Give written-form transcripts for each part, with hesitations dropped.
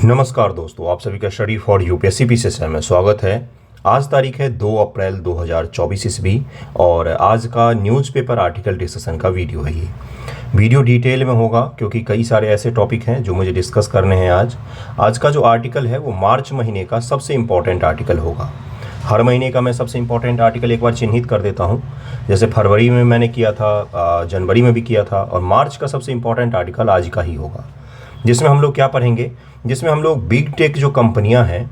नमस्कार दोस्तों, आप सभी का स्टडी फॉर यूपीएससी पीसीएस में स्वागत है। आज तारीख है 2 अप्रैल 2024 ईस्वी और आज का न्यूज़पेपर आर्टिकल डिस्कशन का वीडियो है। ये वीडियो डिटेल में होगा क्योंकि कई सारे ऐसे टॉपिक हैं जो मुझे डिस्कस करने हैं। आज का जो आर्टिकल है वो मार्च महीने का सबसे इम्पॉर्टेंट आर्टिकल होगा। हर महीने का मैं सबसे इम्पॉर्टेंट आर्टिकल एक बार चिन्हित कर देता हूँ। जैसे फरवरी में मैंने किया था, जनवरी में भी किया था, और मार्च का सबसे इम्पॉर्टेंट आर्टिकल आज का ही होगा, जिसमें हम लोग क्या पढ़ेंगे, जिसमें हम लोग बिग टेक जो कंपनियां हैं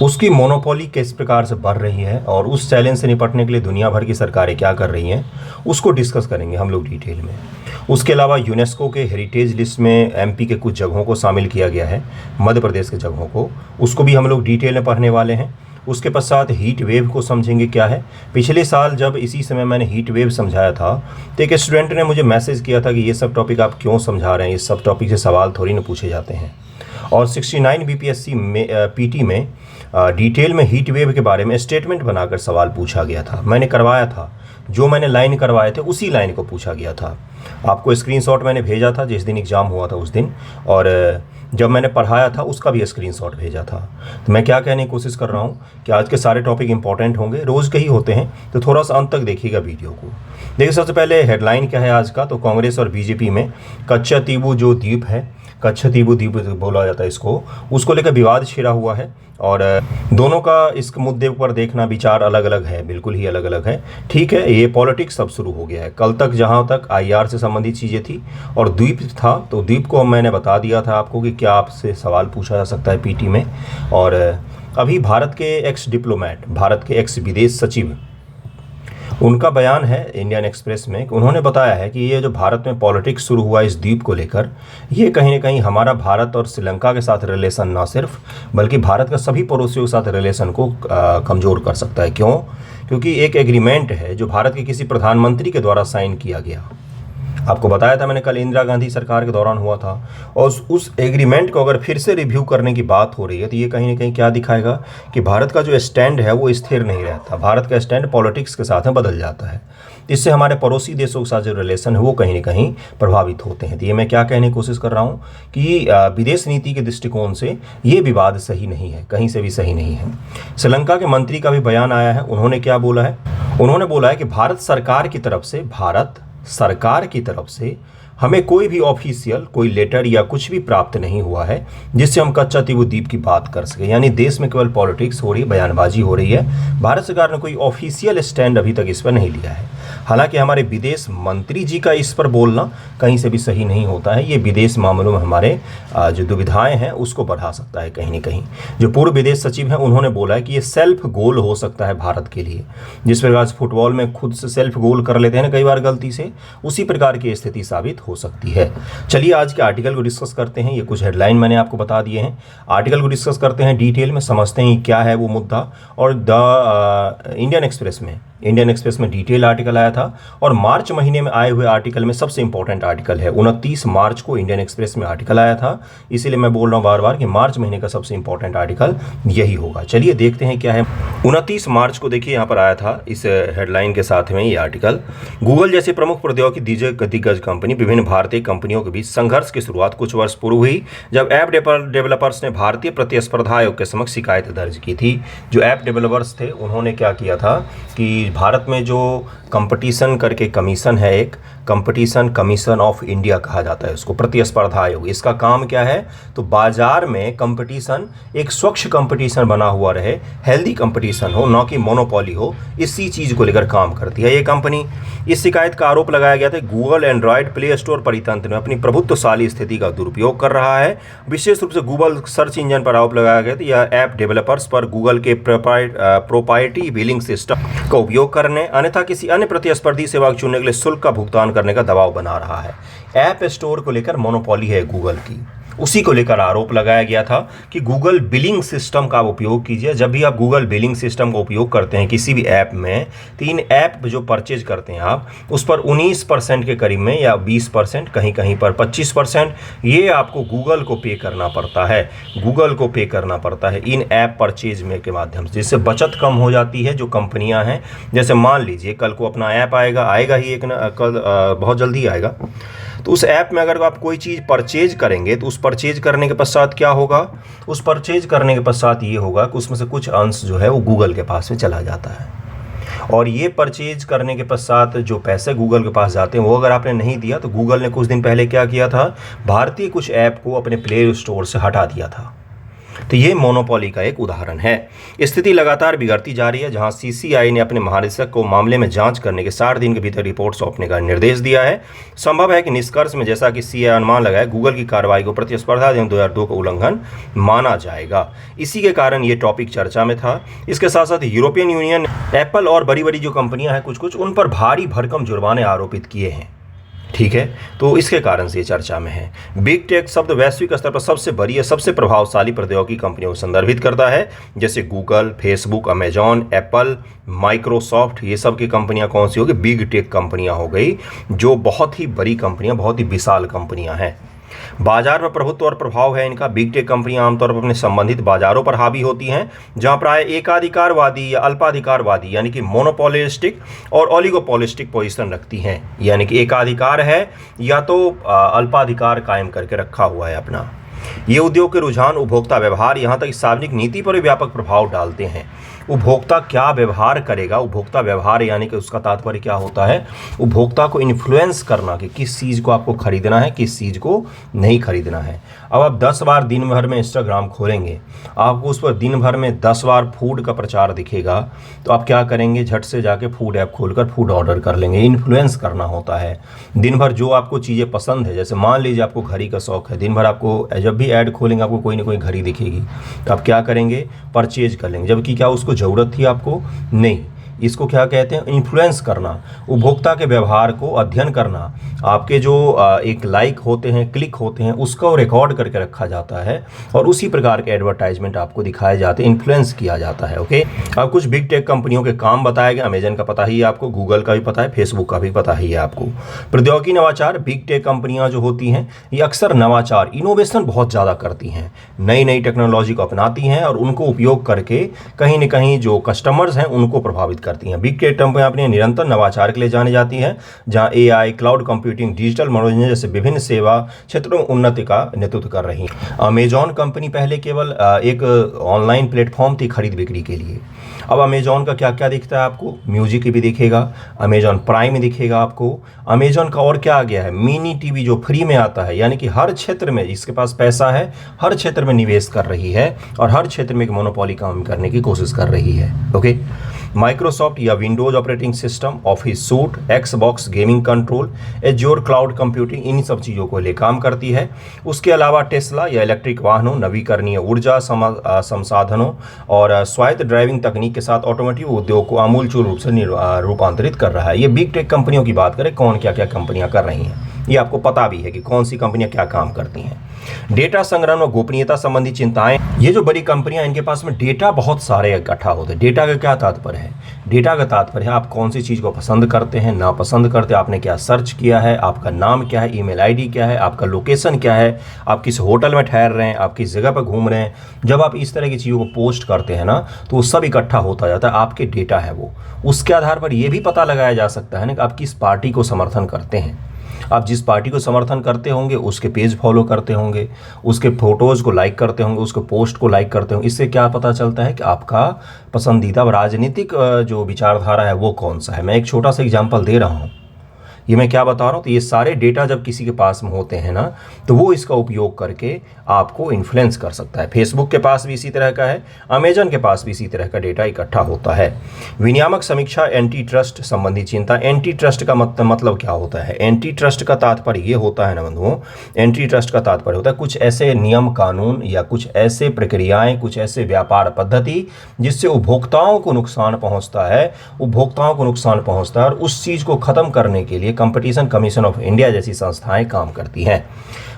उसकी मोनोपोली किस प्रकार से बढ़ रही है और उस चैलेंज से निपटने के लिए दुनिया भर की सरकारें क्या कर रही हैं उसको डिस्कस करेंगे हम लोग डिटेल में। उसके अलावा यूनेस्को के हेरिटेज लिस्ट में एमपी के कुछ जगहों को शामिल किया गया है, मध्य प्रदेश के जगहों को, उसको भी हम लोग डिटेल में पढ़ने वाले हैं। उसके पश्चात हीट वेव को समझेंगे क्या है। पिछले साल जब इसी समय मैंने हीट वेव समझाया था तो एक स्टूडेंट ने मुझे मैसेज किया था कि ये सब टॉपिक आप क्यों समझा रहे हैं, इस सब टॉपिक से सवाल थोड़ी ना पूछे जाते हैं। और 69 बीपीएससी में पीटी में डिटेल में हीट वेव के बारे में स्टेटमेंट बनाकर सवाल पूछा गया था। मैंने करवाया था, जो मैंने लाइन करवाए थे उसी लाइन को पूछा गया था। आपको स्क्रीनशॉट मैंने भेजा था जिस दिन एग्ज़ाम हुआ था उस दिन, और जब मैंने पढ़ाया था उसका भी स्क्रीनशॉट भेजा था। तो मैं क्या कहने की कोशिश कर रहा हूँ कि आज के सारे टॉपिक इंपॉर्टेंट होंगे, रोज़ के ही होते हैं, तो थोड़ा सा अंत तक देखिएगा वीडियो को। देखिए, सबसे पहले हेडलाइन क्या है आज का, तो कांग्रेस और बीजेपी में कच्छतीबू जो द्वीप है, कच्छतीबू द्वीप बोला जाता है इसको, उसको लेकर विवाद छिड़ा हुआ है। और दोनों का इस मुद्दे पर देखना विचार अलग अलग है, बिल्कुल ही अलग अलग है। ठीक है, ये पॉलिटिक्स अब शुरू हो गया है। कल तक जहाँ तक आईआर से संबंधित चीज़ें थी और द्वीप था, तो द्वीप को मैंने बता दिया था आपको कि क्या आपसे सवाल पूछा जा सकता है पीटी में। और अभी भारत के एक्स डिप्लोमेट, भारत के एक्स विदेश सचिव, उनका बयान है इंडियन एक्सप्रेस में कि उन्होंने बताया है कि ये जो भारत में पॉलिटिक्स शुरू हुआ इस द्वीप को लेकर, ये कहीं ना कहीं हमारा भारत और श्रीलंका के साथ रिलेशन ना सिर्फ बल्कि भारत का सभी पड़ोसियों के साथ रिलेशन को कमज़ोर कर सकता है। क्यों? क्योंकि एक एग्रीमेंट है जो भारत के किसी प्रधानमंत्री के द्वारा साइन किया गया। आपको बताया था मैंने, कल इंदिरा गांधी सरकार के दौरान हुआ था। और उस एग्रीमेंट को अगर फिर से रिव्यू करने की बात हो रही है तो ये कहीं ना कहीं क्या दिखाएगा कि भारत का जो स्टैंड है वो स्थिर नहीं रहता। भारत का स्टैंड पॉलिटिक्स के साथ में बदल जाता है। इससे हमारे पड़ोसी देशों के साथ जो रिलेशन है वो कहीं ना कहीं प्रभावित होते हैं। तो ये मैं क्या कहने की कोशिश कर रहा हूँ कि विदेश नीति के दृष्टिकोण से ये विवाद सही नहीं है, कहीं से भी सही नहीं है। श्रीलंका के मंत्री का भी बयान आया है। उन्होंने क्या बोला है? उन्होंने बोला है कि भारत सरकार की तरफ से हमें कोई भी ऑफिशियल कोई लेटर या कुछ भी प्राप्त नहीं हुआ है जिससे हम कच्छतीबू द्वीप की बात कर सके। यानी देश में केवल पॉलिटिक्स हो रही है, बयानबाजी हो रही है। भारत सरकार ने कोई ऑफिशियल स्टैंड अभी तक इस पर नहीं लिया है। हालांकि हमारे विदेश मंत्री जी का इस पर बोलना कहीं से भी सही नहीं होता है। ये विदेश मामलों में हमारे जो दुविधाएं हैं उसको बढ़ा सकता है कहीं ना कहीं। जो पूर्व विदेश सचिव हैं उन्होंने बोला है कि ये सेल्फ गोल हो सकता है भारत के लिए। जिस प्रकार से फुटबॉल में खुद से सेल्फ गोल कर लेते हैं ना कई बार गलती से, उसी प्रकार की स्थिति साबित हो सकती है। चलिए आज के आर्टिकल को डिस्कस करते हैं। ये कुछ हेडलाइन मैंने आपको बता दिए हैं, आर्टिकल को डिस्कस करते हैं डिटेल में, समझते हैं क्या है वो मुद्दा। और इंडियन एक्सप्रेस में डिटेल आर्टिकल आया था और मार्च महीने में आए हुए आर्टिकल में सबसे इंपॉर्टेंट आर्टिकल है। 29 मार्च को इंडियन एक्सप्रेस में आर्टिकल आया था, इसीलिए मैं बोल रहा हूँ बार बार कि मार्च महीने का सबसे इंपॉर्टेंट आर्टिकल यही होगा। चलिए देखते हैं क्या है। 29 मार्च को देखिए यहाँ पर आया था इस हेडलाइन के साथ में ये आर्टिकल। गूगल जैसे प्रमुख प्रौद्योगिकी दिग्गज कंपनी विभिन्न भारतीय कंपनियों के बीच संघर्ष की शुरुआत कुछ वर्ष पूर्व हुई जब ऐप डेवलपर्स ने भारतीय प्रतिस्पर्धा आयोग के समक्ष शिकायत दर्ज की थी। जो ऐप डेवलपर्स थे उन्होंने क्या किया था कि भारत में जो कंपटीशन करके कमीशन है, एक कंपटीशन कमीशन ऑफ इंडिया कहा जाता है उसको, प्रतिस्पर्धा आयोग, इसका काम क्या है तो बाजार में कंपटीशन एक स्वच्छ कंपटीशन बना हुआ रहे, हेल्दी कंपटीशन हो, न कि मोनोपोली हो, इसी चीज़ को लेकर काम करती है ये कंपनी। इस शिकायत का आरोप लगाया गया था गूगल एंड्रॉयड प्ले स्टोर परितंत्र में अपनी प्रभुत्वशाली स्थिति का दुरुपयोग कर रहा है। विशेष रूप से गूगल सर्च इंजन पर आरोप लगाया गया था यह ऐप डेवलपर्स पर गूगल के प्रोप्राइटरी बिलिंग सिस्टम का उपयोग करने अन्यथा किसी अन्य प्रतिस्पर्धी सेवा को चुनने के लिए शुल्क का भुगतान करने का दबाव बना रहा है। ऐप स्टोर को लेकर मोनोपोली है गूगल की, उसी को लेकर आरोप लगाया गया था कि गूगल बिलिंग सिस्टम का उपयोग कीजिए। जब भी आप गूगल बिलिंग सिस्टम का उपयोग करते हैं किसी भी ऐप में, तो इन ऐप जो परचेज करते हैं आप उस पर 19% के करीब में या 20%, कहीं कहीं पर 25% ये आपको गूगल को पे करना पड़ता है, गूगल को पे करना पड़ता है इन ऐप परचेज में के माध्यम से, जिससे बचत कम हो जाती है। जो कंपनियां हैं, जैसे मान लीजिए कल को अपना ऐप आएगा ही एक न कल बहुत जल्दी आएगा, तो उस ऐप में अगर आप कोई चीज़ परचेज करेंगे तो उस परचेज करने के पश्चात क्या होगा, उस परचेज करने के पश्चात ये होगा कि उसमें से कुछ अंश जो है वो गूगल के पास में चला जाता है, और ये परचेज करने के पश्चात जो पैसे गूगल के पास जाते हैं वो अगर आपने नहीं दिया तो गूगल ने कुछ दिन पहले क्या किया था, भारतीय कुछ ऐप को अपने प्ले स्टोर से हटा दिया था। तो ये मोनोपोली का एक उदाहरण है। स्थिति लगातार बिगड़ती जा रही है, जहां सीसीआई ने अपने महानिदेशक को मामले में जांच करने के 60 दिन के भीतर रिपोर्ट सौंपने का निर्देश दिया है। संभव है कि निष्कर्ष में, जैसा कि सीआई अनुमान लगाए, गूगल की कार्रवाई को प्रतिस्पर्धा अधिनियम 2002 का उल्लंघन माना जाएगा। इसी के कारण ये टॉपिक चर्चा में था। इसके साथ साथ यूरोपियन यूनियन, एप्पल और बड़ी बड़ी जो कंपनियां हैं कुछ उन पर भारी भरकम जुर्माने आरोपित किए हैं। ठीक है, तो इसके कारण से ये चर्चा में है। बिग टेक शब्द वैश्विक स्तर पर सबसे बड़ी या सबसे प्रभावशाली प्रौद्योगिकी कंपनियों को संदर्भित करता है, जैसे Google, Facebook, Amazon, Apple, Microsoft. ये सब की कंपनियां कौन सी होगी, बिग टेक कंपनियां हो गई, जो बहुत ही बड़ी कंपनियां, बहुत ही विशाल कंपनियां हैं। बाजार पर प्रभुत्व और प्रभाव है इनका। बिग टेक कंपनियां आमतौर पर अपने संबंधित बाजारों पर हावी होती हैं, जहां प्राय एकाधिकारवादी या अल्पाधिकारवादी यानी कि मोनोपोलिस्टिक और ओलिगोपोलिस्टिक पोजीशन रखती हैं, यानी कि एकाधिकार है या तो अल्पाधिकार कायम करके रखा हुआ है अपना। ये उद्योग के रुझान, उपभोक्ता व्यवहार, यहाँ तक सार्वजनिक नीति पर भी व्यापक प्रभाव डालते हैं। उपभोक्ता क्या व्यवहार करेगा, उपभोक्ता व्यवहार यानी कि उसका तात्पर्य क्या होता है, उपभोक्ता को इन्फ्लुएंस करना कि किस चीज़ को आपको खरीदना है, किस चीज़ को नहीं खरीदना है। अब आप 10 बार दिन भर में इंस्टाग्राम खोलेंगे, आपको उस पर दिन भर में 10 बार फूड का प्रचार दिखेगा, तो आप क्या करेंगे, झट से जाके फूड ऐप खोलकर फूड ऑर्डर कर लेंगे। इन्फ्लुएंस करना होता है। दिन भर जो आपको चीज़ें पसंद है, जैसे मान लीजिए आपको घड़ी का शौक है, दिन भर आपको जब भी ऐड खोलेंगे आपको कोई ना कोई घड़ी दिखेगी, तो आप क्या करेंगे, परचेज कर लेंगे, जबकि क्या उसको ज़रूरत थी आपको, नहीं। इसको क्या कहते हैं, इन्फ्लुएंस करना, उपभोक्ता के व्यवहार को अध्ययन करना। आपके जो एक लाइक होते हैं, क्लिक होते हैं, उसको रिकॉर्ड करके रखा जाता है और उसी प्रकार के एडवर्टाइजमेंट आपको दिखाए जाते हैं, इन्फ्लुएंस किया जाता है। ओके, अब कुछ बिग टेक कंपनियों के काम बताए गए। अमेजन का पता ही है आपको, गूगल का भी पता है, फेसबुक का भी पता ही है आपको। प्रौद्योगिकी नवाचार, बिग टेक कंपनियां जो होती हैं ये अक्सर नवाचार, इनोवेशन बहुत ज़्यादा करती हैं, नई नई टेक्नोलॉजी को अपनाती हैं और उनको उपयोग करके कहीं न कहीं जो कस्टमर्स हैं उनको प्रभावित करती हैं। बिग टेक कंपनियां अपने निरंतर नवाचार के लिए जानी जाती हैं, जहां एआई, क्लाउड कंप्यूटिंग, डिजिटल मनोरंजन जैसे विभिन्न सेवा क्षेत्रों में उन्नति का नेतृत्व कर रही हैं। अमेजॉन कंपनी पहले केवल एक ऑनलाइन प्लेटफॉर्म थी खरीद बिक्री के लिए। अब अमेजॉन का क्या क्या दिखता है आपको, म्यूजिक भी दिखेगा, अमेजॉन प्राइम दिखेगा आपको। अमेजॉन का और क्या आ गया है, मिनी टीवी जो फ्री में आता है, यानी कि हर क्षेत्र में इसके पास पैसा है, हर क्षेत्र में निवेश कर रही है और हर क्षेत्र में एक मोनोपोली काम करने की कोशिश कर रही है। ओके, माइक्रोसॉफ्ट या Windows operating system, office suite, Xbox gaming control, Azure cloud computing, इन सब चीज़ों को ले काम करती है। उसके अलावा टेस्ला या इलेक्ट्रिक वाहनों, नवीकरणीय ऊर्जा संसाधनों और स्वायत्त ड्राइविंग तकनीक के साथ ऑटोमोटिव उद्योग को आमूलचूल रूप से रूपांतरित कर रहा है। ये बिग टेक कंपनियों की बात करें, कौन क्या क्या कंपनियां कर रही हैं, ये आपको पता भी है कि कौन सी कंपनियां क्या काम करती हैं। डेटा संग्रहण और गोपनीयता संबंधी चिंताएं, ये जो बड़ी कंपनियां इनके पास में डेटा बहुत सारे इकट्ठा होते हैं। डेटा का क्या तात्पर्य है, डेटा का तात्पर्य है आप कौन सी चीज़ को पसंद करते हैं, ना पसंद करते, आपने क्या सर्च किया है, आपका नाम क्या है, ईमेल आईडी क्या है, आपका लोकेशन क्या है, आप किस होटल में ठहर रहे हैं, आप किस जगह पर घूम रहे हैं। जब आप इस तरह की चीज़ों को पोस्ट करते हैं ना, तो वो सब इकट्ठा होता जाता है, आपके डेटा है वो। उसके आधार पर यह भी पता लगाया जा सकता है ना कि आप किस पार्टी को समर्थन करते हैं। आप जिस पार्टी को समर्थन करते होंगे उसके पेज फॉलो करते होंगे, उसके फोटोज़ को लाइक करते होंगे, उसके पोस्ट को लाइक करते होंगे। इससे क्या पता चलता है कि आपका पसंदीदा राजनीतिक जो विचारधारा है वो कौन सा है। मैं एक छोटा सा एग्जांपल दे रहा हूँ, ये मैं क्या बता रहा हूँ, तो ये सारे डेटा जब किसी के पास में होते हैं ना, तो वो इसका उपयोग करके आपको इन्फ्लुएंस कर सकता है। फेसबुक के पास भी इसी तरह का है, अमेजन के पास भी इसी तरह का डेटा इकट्ठा होता है। विनियामक समीक्षा, एंटी ट्रस्ट संबंधी चिंता। एंटी ट्रस्ट का मतलब क्या होता है, एंटी ट्रस्ट का तात्पर्य ये होता है ना बंधुओं, एंटी ट्रस्ट का तात्पर्य होता है कुछ ऐसे नियम कानून या कुछ ऐसे प्रक्रियाएं, कुछ ऐसे व्यापार पद्धति जिससे उपभोक्ताओं को नुकसान पहुंचता है, और उस चीज़ को ख़त्म करने के लिए कंपटीशन कमीशन ऑफ इंडिया जैसी संस्थाएं काम करती हैं।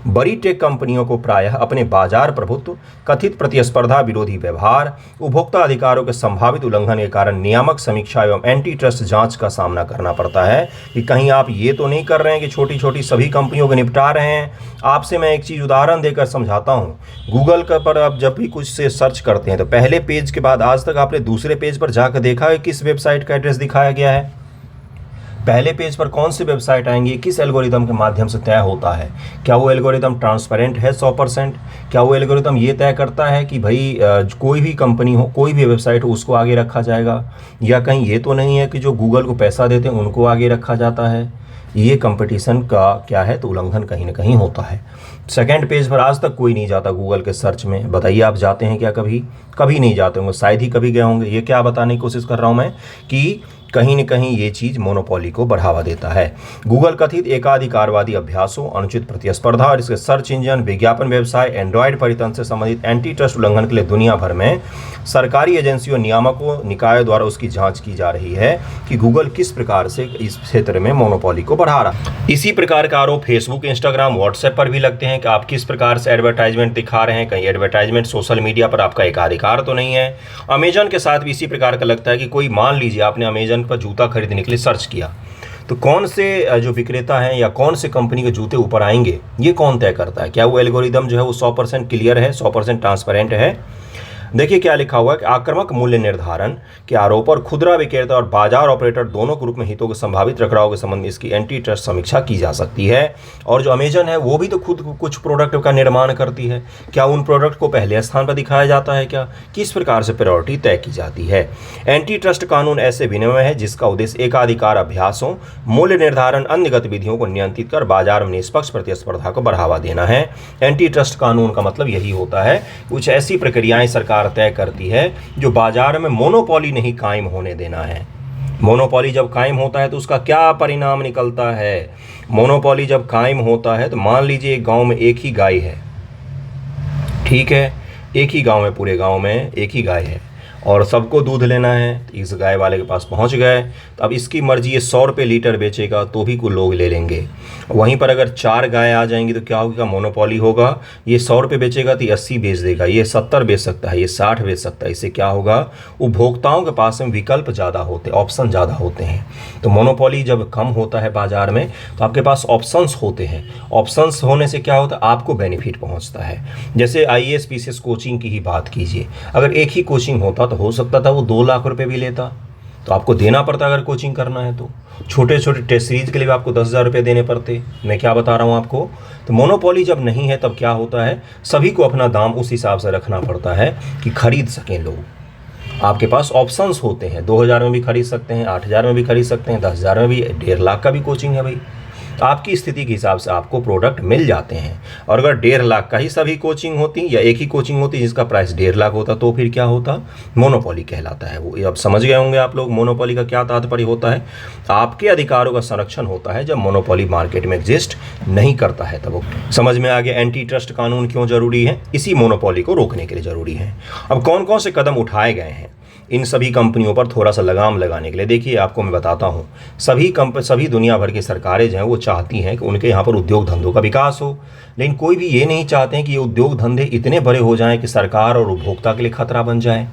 बड़ी टेक कंपनियों को प्रायः अपने बाजार प्रभुत्व, कथित प्रतिस्पर्धा विरोधी व्यवहार, उपभोक्ता अधिकारों के संभावित उल्लंघन के कारण नियामक समीक्षा एवं एंटी ट्रस्ट जांच का सामना करना पड़ता है कि कहीं आप ये तो नहीं कर रहे हैं कि छोटी छोटी सभी कंपनियों को निपटा रहे हैं। आपसे मैं एक चीज़ उदाहरण देकर समझाता हूँ। गूगल का पर आप जब भी कुछ से सर्च करते हैं तो पहले पेज के बाद आज तक आपने दूसरे पेज पर जाकर देखा है किस वेबसाइट का एड्रेस दिखाया गया है। पहले पेज पर कौन सी वेबसाइट आएंगी, किस एल्गोरिदम के माध्यम से तय होता है। क्या वो एल्गोरिदम ट्रांसपेरेंट है 100%? क्या वो एल्गोरिदम ये तय करता है कि भाई कोई भी कंपनी हो, कोई भी वेबसाइट हो, उसको आगे रखा जाएगा, या कहीं ये तो नहीं है कि जो गूगल को पैसा देते हैं उनको आगे रखा जाता है। ये कंपटीशन का क्या है, तो उल्लंघन कहीं ना कहीं होता है। सेकंड पेज पर आज तक कोई नहीं जाता गूगल के सर्च में, बताइए आप जाते हैं क्या? कभी कभी नहीं जाते होंगे, शायद ही कभी गए होंगे। ये क्या बताने की कोशिश कर रहा हूँ मैं कि कहीं न कहीं ये चीज़ मोनोपोली को बढ़ावा देता है। गूगल कथित एकाधिकारवादी अभ्यासों, अनुचित प्रतिस्पर्धा और इसके सर्च इंजन, विज्ञापन व्यवसाय, एंड्रॉयड परितंत्र से संबंधित एंटी ट्रस्ट उल्लंघन के लिए दुनिया भर में सरकारी एजेंसियों, नियामकों, निकायों द्वारा उसकी जांच की जा रही है कि गूगल किस प्रकार से इस क्षेत्र में मोनोपोली को बढ़ा रहा है। इसी प्रकार का आरोप फेसबुक, इंस्टाग्राम, व्हाट्सएप पर भी लगते हैं कि आप किस प्रकार से एडवर्टाइजमेंट दिखा रहे हैं। कहीं एडवर्टाइजमेंट सोशल मीडिया पर आपका एकाधिकार तो नहीं है। अमेजन के साथ भी इसी प्रकार का लगता है कि कोई, मान लीजिए आपने अमेजन पर जूता खरीदने के लिए सर्च किया, तो कौन से जो विक्रेता हैं या कौन से कंपनी के जूते ऊपर आएंगे, ये कौन तय करता है? क्या वो एल्गोरिदम जो है वो 100% क्लियर है, 100% ट्रांसपेरेंट है? देखिए क्या लिखा हुआ है कि आक्रामक मूल्य निर्धारण के आरोप पर खुदरा विक्रेता और बाजार ऑपरेटर दोनों ग्रुप में हितों के संभावित टकराव के संबंध में इसकी एंटी ट्रस्ट समीक्षा की जा सकती है। और जो अमेजन है वो भी तो खुद कुछ प्रोडक्ट का निर्माण करती है, क्या उन प्रोडक्ट को पहले स्थान पर दिखाया जाता है? क्या किस प्रकार से प्रायोरिटी तय की जाती है? एंटी ट्रस्ट कानून ऐसे विनिमय है जिसका उद्देश्य एकाधिकार अभ्यासों, मूल्य निर्धारण, अन्य गतिविधियों को नियंत्रित कर बाजार में निष्पक्ष प्रतिस्पर्धा को बढ़ावा देना है। एंटी ट्रस्ट कानून का मतलब यही होता है, कुछ ऐसी प्रक्रियाएं सरकार तय करती है जो बाजार में मोनोपोली नहीं कायम होने देना है। मोनोपोली जब कायम होता है तो उसका क्या परिणाम निकलता है? मोनोपोली जब कायम होता है तो मान लीजिए एक गांव में एक ही गाय है, ठीक है, एक ही गांव में, पूरे गांव में एक ही गाय है और सबको दूध लेना है, तो इस गाय वाले के पास पहुंच गए, तो अब इसकी मर्जी, ये 100 रुपये लीटर बेचेगा तो भी कुछ लोग ले लेंगे। वहीं पर अगर 4 गाय आ जाएंगी तो क्या होगा? मोनोपोली होगा। ये 100 रुपये बेचेगा तो ये 80 बेच देगा, ये 70 बेच सकता है, ये 60 बेच सकता है। इससे क्या होगा? उपभोक्ताओं के पास में विकल्प ज़्यादा होते, ऑप्शन ज़्यादा होते हैं। तो मोनोपोली जब कम होता है बाजार में तो आपके पास ऑप्शंस होते हैं। ऑप्शंस होने से क्या होता है? आपको बेनिफिट पहुँचता है। जैसे IAS PCS कोचिंग की ही बात कीजिए, अगर एक ही कोचिंग होता तो हो सकता था वो 2 लाख रुपए भी लेता, तो आपको देना पड़ता अगर कोचिंग करना है तो। छोटे छोटे टेस्ट सीरीज के लिए भी आपको 10,000 रुपये देने पड़ते। मैं क्या बता रहा हूँ आपको? तो मोनोपोली जब नहीं है तब क्या होता है? सभी को अपना दाम उस हिसाब से रखना पड़ता है कि खरीद सकें लोग। आपके पास ऑप्शंस होते हैं, 2,000 में भी खरीद सकते हैं, 8,000 में भी खरीद सकते हैं, 10,000 में भी, 1.5 लाख का भी कोचिंग है भाई। तो आपकी स्थिति के हिसाब से आपको प्रोडक्ट मिल जाते हैं। और अगर 1.5 लाख का ही सभी कोचिंग होती या एक ही कोचिंग होती जिसका प्राइस 1.5 लाख होता तो फिर क्या होता? मोनोपोली कहलाता है वो। अब समझ गए होंगे आप लोग मोनोपोली का क्या तात्पर्य होता है। आपके अधिकारों का संरक्षण होता है जब मोनोपोली मार्केट में एग्जिस्ट नहीं करता है तब। समझ में आ गया एंटी ट्रस्ट कानून क्यों जरूरी है? इसी मोनोपोली को रोकने के लिए जरूरी है। अब कौन कौन से कदम उठाए गए हैं इन सभी कंपनियों पर थोड़ा सा लगाम लगाने के लिए? देखिए आपको मैं बताता हूँ, सभी दुनिया भर की सरकारें जो हैं वो चाहती हैं कि उनके यहाँ पर उद्योग धंधों का विकास हो, लेकिन कोई भी ये नहीं चाहते हैं कि ये उद्योग धंधे इतने बड़े हो जाएं कि सरकार और उपभोक्ता के लिए खतरा बन जाए।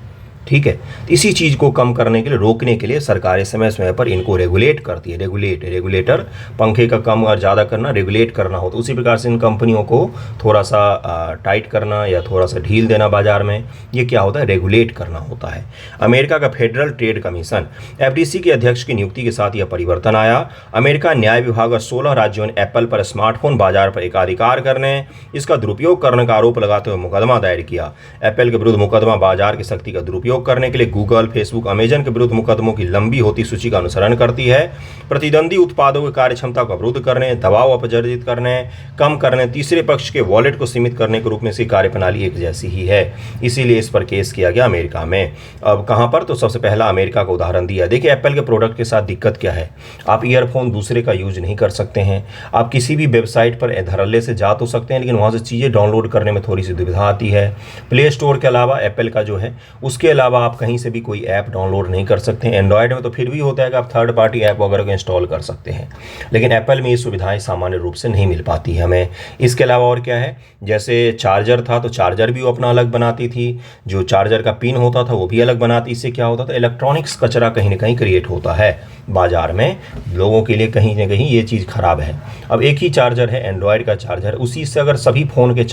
ठीक है, इसी चीज़ को कम करने के लिए, रोकने के लिए सरकारें समय समय पर इनको रेगुलेट करती है। रेगुलेटर, पंखे का कम और ज़्यादा करना, रेगुलेट करना हो, तो उसी प्रकार से इन कंपनियों को थोड़ा सा टाइट करना या थोड़ा सा ढील देना बाजार में, ये क्या होता है? रेगुलेट करना होता है। अमेरिका का फेडरल ट्रेड कमीशन FTC के अध्यक्ष की नियुक्ति के साथ यह परिवर्तन आया। अमेरिका न्याय विभाग और 16 राज्यों ने एप्पल पर स्मार्टफोन बाजार पर एकाधिकार करने, इसका दुरुपयोग करने का आरोप लगाते हुए मुकदमा दायर किया। एप्पल के विरुद्ध मुकदमा बाजार की शक्ति का दुरुपयोग करने के लिए गूगल, फेसबुक, अमेजन के विरुद्ध मुकदमों की लंबी होती सूची का अनुसरण करती है। प्रतिद्वंदी उत्पादों की कार्यक्षमता को अवरुद्ध करने, दबाव अपवर्जित करने, कम करने, तीसरे पक्ष के वॉलेट को सीमित करने के रूप में इसकी कार्यप्रणाली एक जैसी ही है, इसीलिए इस पर केस किया गया अमेरिका में। अब कहां पर? तो सबसे पहला अमेरिका का उदाहरण दिया। देखिए एप्पल के प्रोडक्ट के साथ दिक्कत क्या है? आप ईयरफोन दूसरे का यूज नहीं कर सकते हैं। आप किसी भी वेबसाइट पर धड़ल्ले से जा तो सकते हैं, लेकिन वहां से चीज़ें डाउनलोड करने में थोड़ी सी दुविधा आती है। प्ले स्टोर के अलावा एप्पल का जो है, उसके अलावा आप कहीं से भी कोई ऐप डाउनलोड नहीं कर सकते हैं। एंड्रॉयड में तो फिर भी होता है कि आप थर्ड पार्टी ऐप वगैरह को इंस्टॉल कर सकते हैं, लेकिन एप्पल में ये सुविधाएं सामान्य रूप से नहीं मिल पाती है हमें। इसके अलावा और क्या है? जैसे चार्जर था तो चार्जर भी वो अपना अलग बनाती थी, जो चार्जर का पिन होता था वो भी अलग बनाती। इससे क्या होता था? इलेक्ट्रॉनिक्स कचरा कहीं ना कहीं क्रिएट होता है बाजार में लोगों के लिए, कहीं ना कहीं ये चीज़ खराब है। अब एक ही चार्जर है, एंड्रॉयड का चार्जर, उसी से अगर सभी फ़ोन के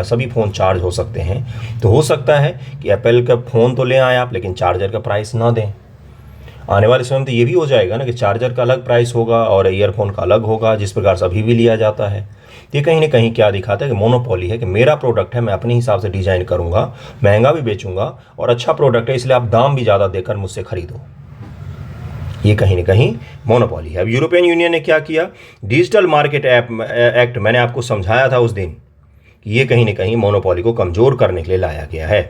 सभी फ़ोन चार्ज हो सकते हैं, तो हो सकता है कि एप्पल का फ़ोन तो ले आए आप, लेकिन चार्जर का प्राइस ना दें। आने वाले समय में तो ये भी हो जाएगा ना कि चार्जर का अलग प्राइस होगा और ईयरफोन का अलग होगा, जिस प्रकार से अभी भी लिया जाता है। ये कहीं ना कहीं क्या दिखाता है कि मोनोपोली है, कि मेरा प्रोडक्ट है, मैं अपने हिसाब से डिजाइन करूंगा, महंगा भी बेचूंगा और अच्छा प्रोडक्ट है, इसलिए आप दाम भी ज़्यादा देकर मुझसे खरीदो। ये कहीं ना कहीं मोनोपोली है। अब यूरोपियन यूनियन ने क्या किया, डिजिटल मार्केट एक्ट, मैंने आपको समझाया था उस दिन, ये कहीं ना कहीं मोनोपोली को कमज़ोर करने के लिए लाया गया है।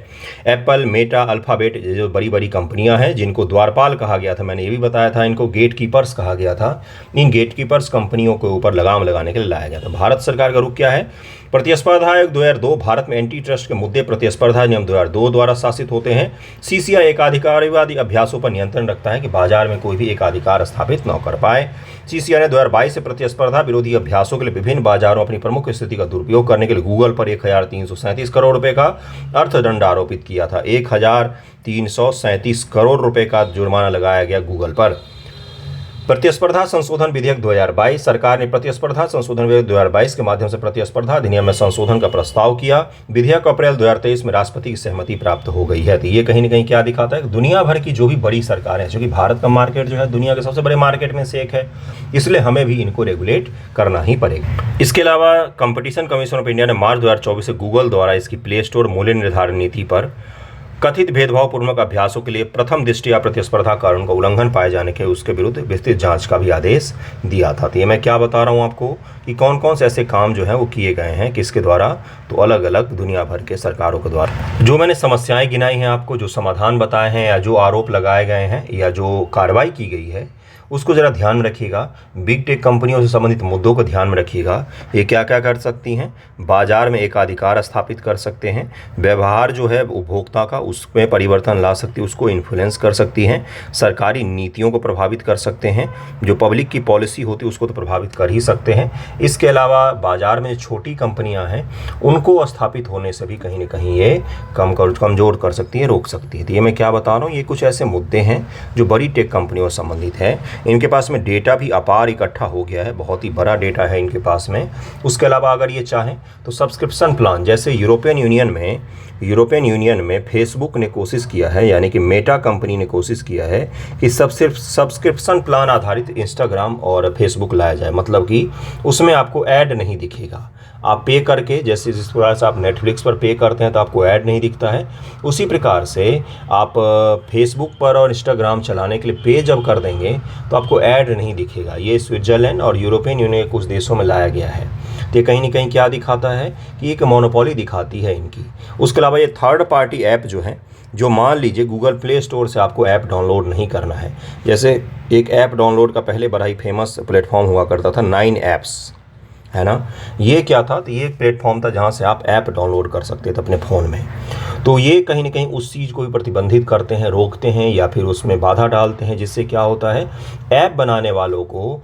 एप्पल, मेटा, अल्फ़ाबेट, जो बड़ी बड़ी कंपनियां हैं जिनको द्वारपाल कहा गया था, मैंने ये भी बताया था, इनको गेट कीपर्स कहा गया था, इन गेट कीपर्स कंपनियों के ऊपर लगाम लगाने के लिए लाया गया था। भारत सरकार का रुख क्या है, प्रतिस्पर्धा आयोग 2002, भारत में एंटी ट्रस्ट के मुद्दे प्रतिस्पर्धा नियम 2002 द्वारा शासित होते हैं। सीसीआई एकाधिकारवादी अभ्यासों पर नियंत्रण रखता है कि बाजार में कोई भी एकाधिकार स्थापित न कर पाए। सीसीआई ने 2022 से प्रतिस्पर्धा विरोधी अभ्यासों के लिए विभिन्न बाजारों अपनी प्रमुख स्थिति का दुरुपयोग करने के लिए गूगल पर 1337 करोड़ रुपए का अर्थदंड आरोपित किया था। 1337 करोड़ रुपए का जुर्माना लगाया गया गूगल पर। प्रतिस्पर्धा संशोधन विधेयक 2022, सरकार ने प्रतिस्पर्धा संशोधन विधेयक 2022 के माध्यम से प्रतिस्पर्धा अधिनियम में संशोधन का प्रस्ताव किया। विधेयक अप्रैल 2023 में राष्ट्रपति की सहमति प्राप्त हो गई है। तो ये कहीं ना कहीं क्या दिखाता है कि दुनिया भर की जो भी बड़ी सरकारें, क्योंकि भारत का मार्केट जो है दुनिया के सबसे बड़े मार्केट में से एक है, इसलिए हमें भी इनको रेगुलेट करना ही पड़ेगा। इसके अलावा कंपटीशन कमीशन ऑफ इंडिया ने मार्च 2024 से गूगल द्वारा इसकी प्ले स्टोर मूल्य निर्धारण नीति पर कथित भेदभावपूर्ण अभ्यासों के लिए प्रथम दृष्टया प्रतिस्पर्धा कानून का उल्लंघन पाए जाने के उसके विरुद्ध विस्तृत जांच का भी आदेश दिया था। तो ये मैं क्या बता रहा हूँ आपको कि कौन कौन से ऐसे काम जो हैं वो किए गए हैं, किसके द्वारा, तो अलग अलग दुनिया भर के सरकारों के द्वारा। जो मैंने समस्याएं गिनाई हैं आपको, जो समाधान बताए हैं या जो आरोप लगाए गए हैं या जो कार्रवाई की गई है, उसको ज़रा ध्यान में रखिएगा। बिग टेक कंपनियों से संबंधित मुद्दों को ध्यान में रखिएगा। ये क्या क्या कर सकती हैं, बाजार में एकाधिकार स्थापित कर सकते हैं, व्यवहार जो है उपभोक्ता का उसमें परिवर्तन ला सकती है, उसको इन्फ्लुएंस कर सकती हैं, सरकारी नीतियों को प्रभावित कर सकते हैं, जो पब्लिक की पॉलिसी होती है उसको तो प्रभावित कर ही सकते हैं। इसके अलावा बाजार में छोटी कंपनियाँ हैं उनको स्थापित होने से भी कहीं ना कहीं ये कमज़ोर कर सकती है, रोक सकती है। तो ये मैं क्या बता रहा हूँ, ये कुछ ऐसे मुद्दे हैं जो बड़ी टेक कंपनियों से संबंधित है। इनके पास में डेटा भी अपार इकट्ठा हो गया है, बहुत ही बड़ा डेटा है इनके पास में। उसके अलावा अगर ये चाहें तो सब्सक्रिप्शन प्लान, जैसे यूरोपियन यूनियन में फेसबुक ने कोशिश किया है, यानी कि मेटा कंपनी ने कोशिश किया है कि सब्सक्रिप्शन प्लान आधारित इंस्टाग्राम और फेसबुक लाया जाए, मतलब कि उसमें आपको ऐड नहीं दिखेगा। आप पे करके, जैसे जिस प्रकार से आप नेटफ्लिक्स पर पे करते हैं तो आपको ऐड नहीं दिखता है, उसी प्रकार से आप फेसबुक पर और इंस्टाग्राम चलाने के लिए पे जब कर देंगे तो आपको ऐड नहीं दिखेगा। ये स्विट्जरलैंड और यूरोपियन यूनियन के कुछ देशों में लाया गया है। तो ये कहीं ना कहीं क्या दिखाता है कि एक मोनोपोली दिखाती है इनकी। उसके अलावा ये थर्ड पार्टी ऐप जो है, जो मान लीजिए गूगल प्ले स्टोर से आपको ऐप डाउनलोड नहीं करना है, जैसे एक ऐप डाउनलोड का पहले बड़ा ही फेमस प्लेटफॉर्म हुआ करता था 9 ऐप्स, है ना। ये क्या था, तो ये एक प्लेटफॉर्म था जहाँ से आप ऐप डाउनलोड कर सकते थे अपने फ़ोन में। तो ये कहीं ना कहीं उस चीज़ को भी प्रतिबंधित करते हैं, रोकते हैं या फिर उसमें बाधा डालते हैं, जिससे क्या होता है, ऐप बनाने वालों को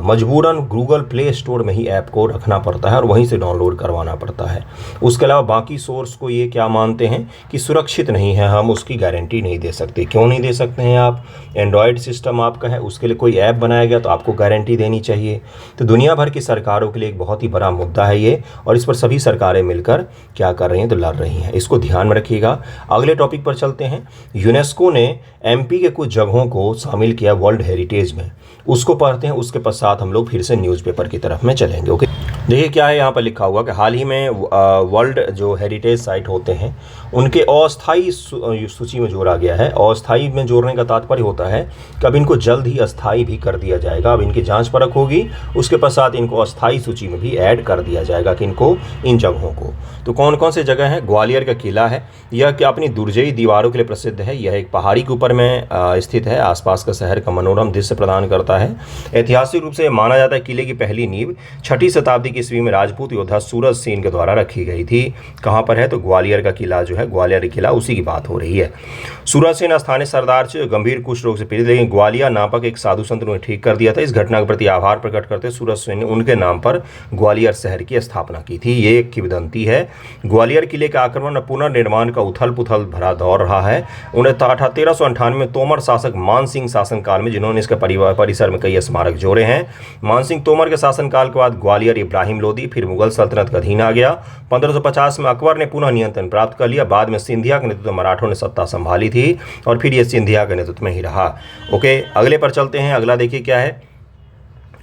मजबूरन गूगल प्ले स्टोर में ही ऐप को रखना पड़ता है और वहीं से डाउनलोड करवाना पड़ता है। उसके अलावा बाकी सोर्स को ये क्या मानते हैं कि सुरक्षित नहीं है, हम उसकी गारंटी नहीं दे सकते। क्यों नहीं दे सकते हैं आप, एंड्रॉयड सिस्टम आपका है, उसके लिए कोई ऐप बनाया गया तो आपको गारंटी देनी चाहिए। तो दुनिया भर की सरकारों के लिए एक बहुत ही बड़ा मुद्दा है ये, और इस पर सभी सरकारें मिलकर क्या कर रही हैं, तो लड़ रही हैं। इसको ध्यान में रखिएगा। अगले टॉपिक पर चलते हैं। यूनेस्को ने एमपी के कुछ जगहों को शामिल किया वर्ल्ड हेरिटेज में, उसको पढ़ते हैं। उसके पश्चात हम लोग फिर से न्यूज़पेपर की तरफ में चलेंगे। ओके, देखिए क्या है यहाँ पर लिखा हुआ कि हाल ही में वर्ल्ड जो हेरिटेज साइट होते हैं उनके अस्थायी सूची में जोड़ा गया है। अस्थायी में जोड़ने का तात्पर्य होता है कि अब इनको जल्द ही अस्थायी भी कर दिया जाएगा। अब इनकी जांच परख होगी, उसके पश्चात इनको अस्थायी सूची में भी ऐड कर दिया जाएगा कि इनको, इन जगहों को। तो कौन कौन से जगह हैं, ग्वालियर का किला है, यह क्या अपनी दुर्जयी दीवारों के लिए प्रसिद्ध है। यह एक पहाड़ी के ऊपर में स्थित है, आसपास का शहर का मनोरम दृश्य प्रदान करता है। ऐतिहासिक रूप से माना जाता है किले की पहली नींव 6वीं शताब्दी की ईस्वी में राजपूत योद्धा सूरज सेन के द्वारा रखी गई थी। कहाँ पर है, तो ग्वालियर का किला जो है, ग्वालियर किला, उसी की बात हो रही है। सूरज सेन स्थानीय सरदार से गंभीर कुष्ठ रोग से पीड़ित, लेकिन ग्वालियर नापक एक साधु संत ने ठीक कर दिया था। इस घटना के प्रति आभार प्रकट करते सूरज सेन ने उनके नाम पर ग्वालियर शहर की स्थापना की थी। ये एक किंवदंती है। ग्वालियर किले के आक्रमण और पुनर्निर्माण का उथल पुथल भरा दौर रहा है। 1398 में तोमर शासक मानसिंह शासनकाल में, जिन्होंने इसके परिसर में कई स्मारक जोड़े हैं। मानसिंह तोमर के शासनकाल के बाद ग्वालियर इब्राहिम लोदी फिर मुगल सल्तनत का अधीन आ गया। 1550 में अकबर ने पुनः नियंत्रण प्राप्त कर लिया। बाद में सिंधिया के नेतृत्व में मराठों ने सत्ता संभाली थी और फिर ये सिंधिया के नेतृत्व में ही रहा। ओके, अगले पर चलते हैं। अगला देखिए क्या है,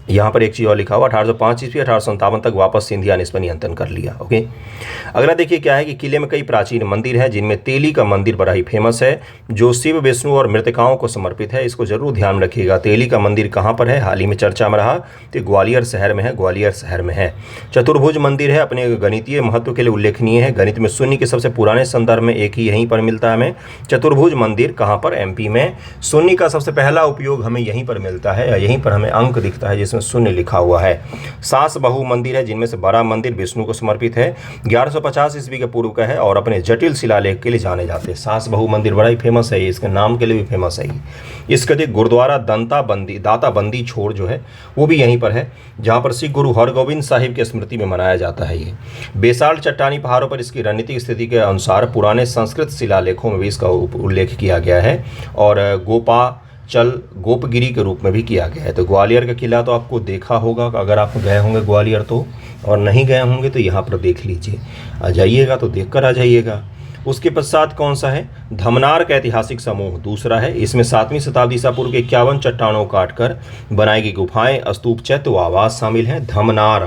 यहाँ पर एक चीज़ और लिखा हुआ, 1805 ईस्वी 1857 तक वापस सिंधिया ने इस पर नियंत्रण कर लिया। ओके, अगला देखिए क्या है कि किले में कई प्राचीन मंदिर हैं, जिनमें तेली का मंदिर बड़ा ही फेमस है, जो शिव, विष्णु और मृतकाओं को समर्पित है। इसको जरूर ध्यान में रखिएगा। तेली का मंदिर कहाँ पर है, हाल ही में चर्चा में रहा, तो ग्वालियर शहर में है, ग्वालियर शहर में है। चतुर्भुज मंदिर है, अपने गणितीय महत्व के लिए उल्लेखनीय है। गणित में शून्य के सबसे पुराने संदर्भ में एक ही यहीं पर मिलता है हमें। चतुर्भुज मंदिर कहाँ पर, एमपी में। शून्य का सबसे पहला उपयोग हमें यहीं पर मिलता है, यहीं पर हमें अंक दिखता है जिसमें शून्य लिखा हुआ है। सास बहु मंदिर है, जिनमें से बड़ा मंदिर विष्णु को समर्पित है, 1150 ईस्वी के पूर्व का है और अपने जटिल शिलालेख के लिए जाने जाते हैं। सास बहु मंदिर बड़ा ही फेमस है, इसके नाम के लिए भी फेमस है। इसके गुरुद्वारा दाताबंदी छोड़ जो है वो भी यहीं पर है, जहाँ पर सिख गुरु हरगोविंद साहिब की स्मृति में मनाया जाता है। ये बेसाल्ट चट्टानी पहाड़ों पर इसकी रणनीतिक स्थिति के अनुसार पुराने संस्कृत शिलालेखों में भी इसका उल्लेख किया गया है और गोपगिरी के रूप में भी किया गया है। तो ग्वालियर का किला तो आपको देखा होगा, अगर आप गए होंगे ग्वालियर तो, और नहीं गए होंगे तो यहाँ पर देख लीजिए, आ जाइएगा तो देख कर आ जाइएगा। उसके पश्चात कौन सा है, धमनार का ऐतिहासिक समूह दूसरा है। इसमें 7वीं शताब्दी ईसा पूर्व के 51 चट्टानों काटकर बनाई गई गुफाएं, स्तूप, चैत्य व आवास शामिल हैं। धमनार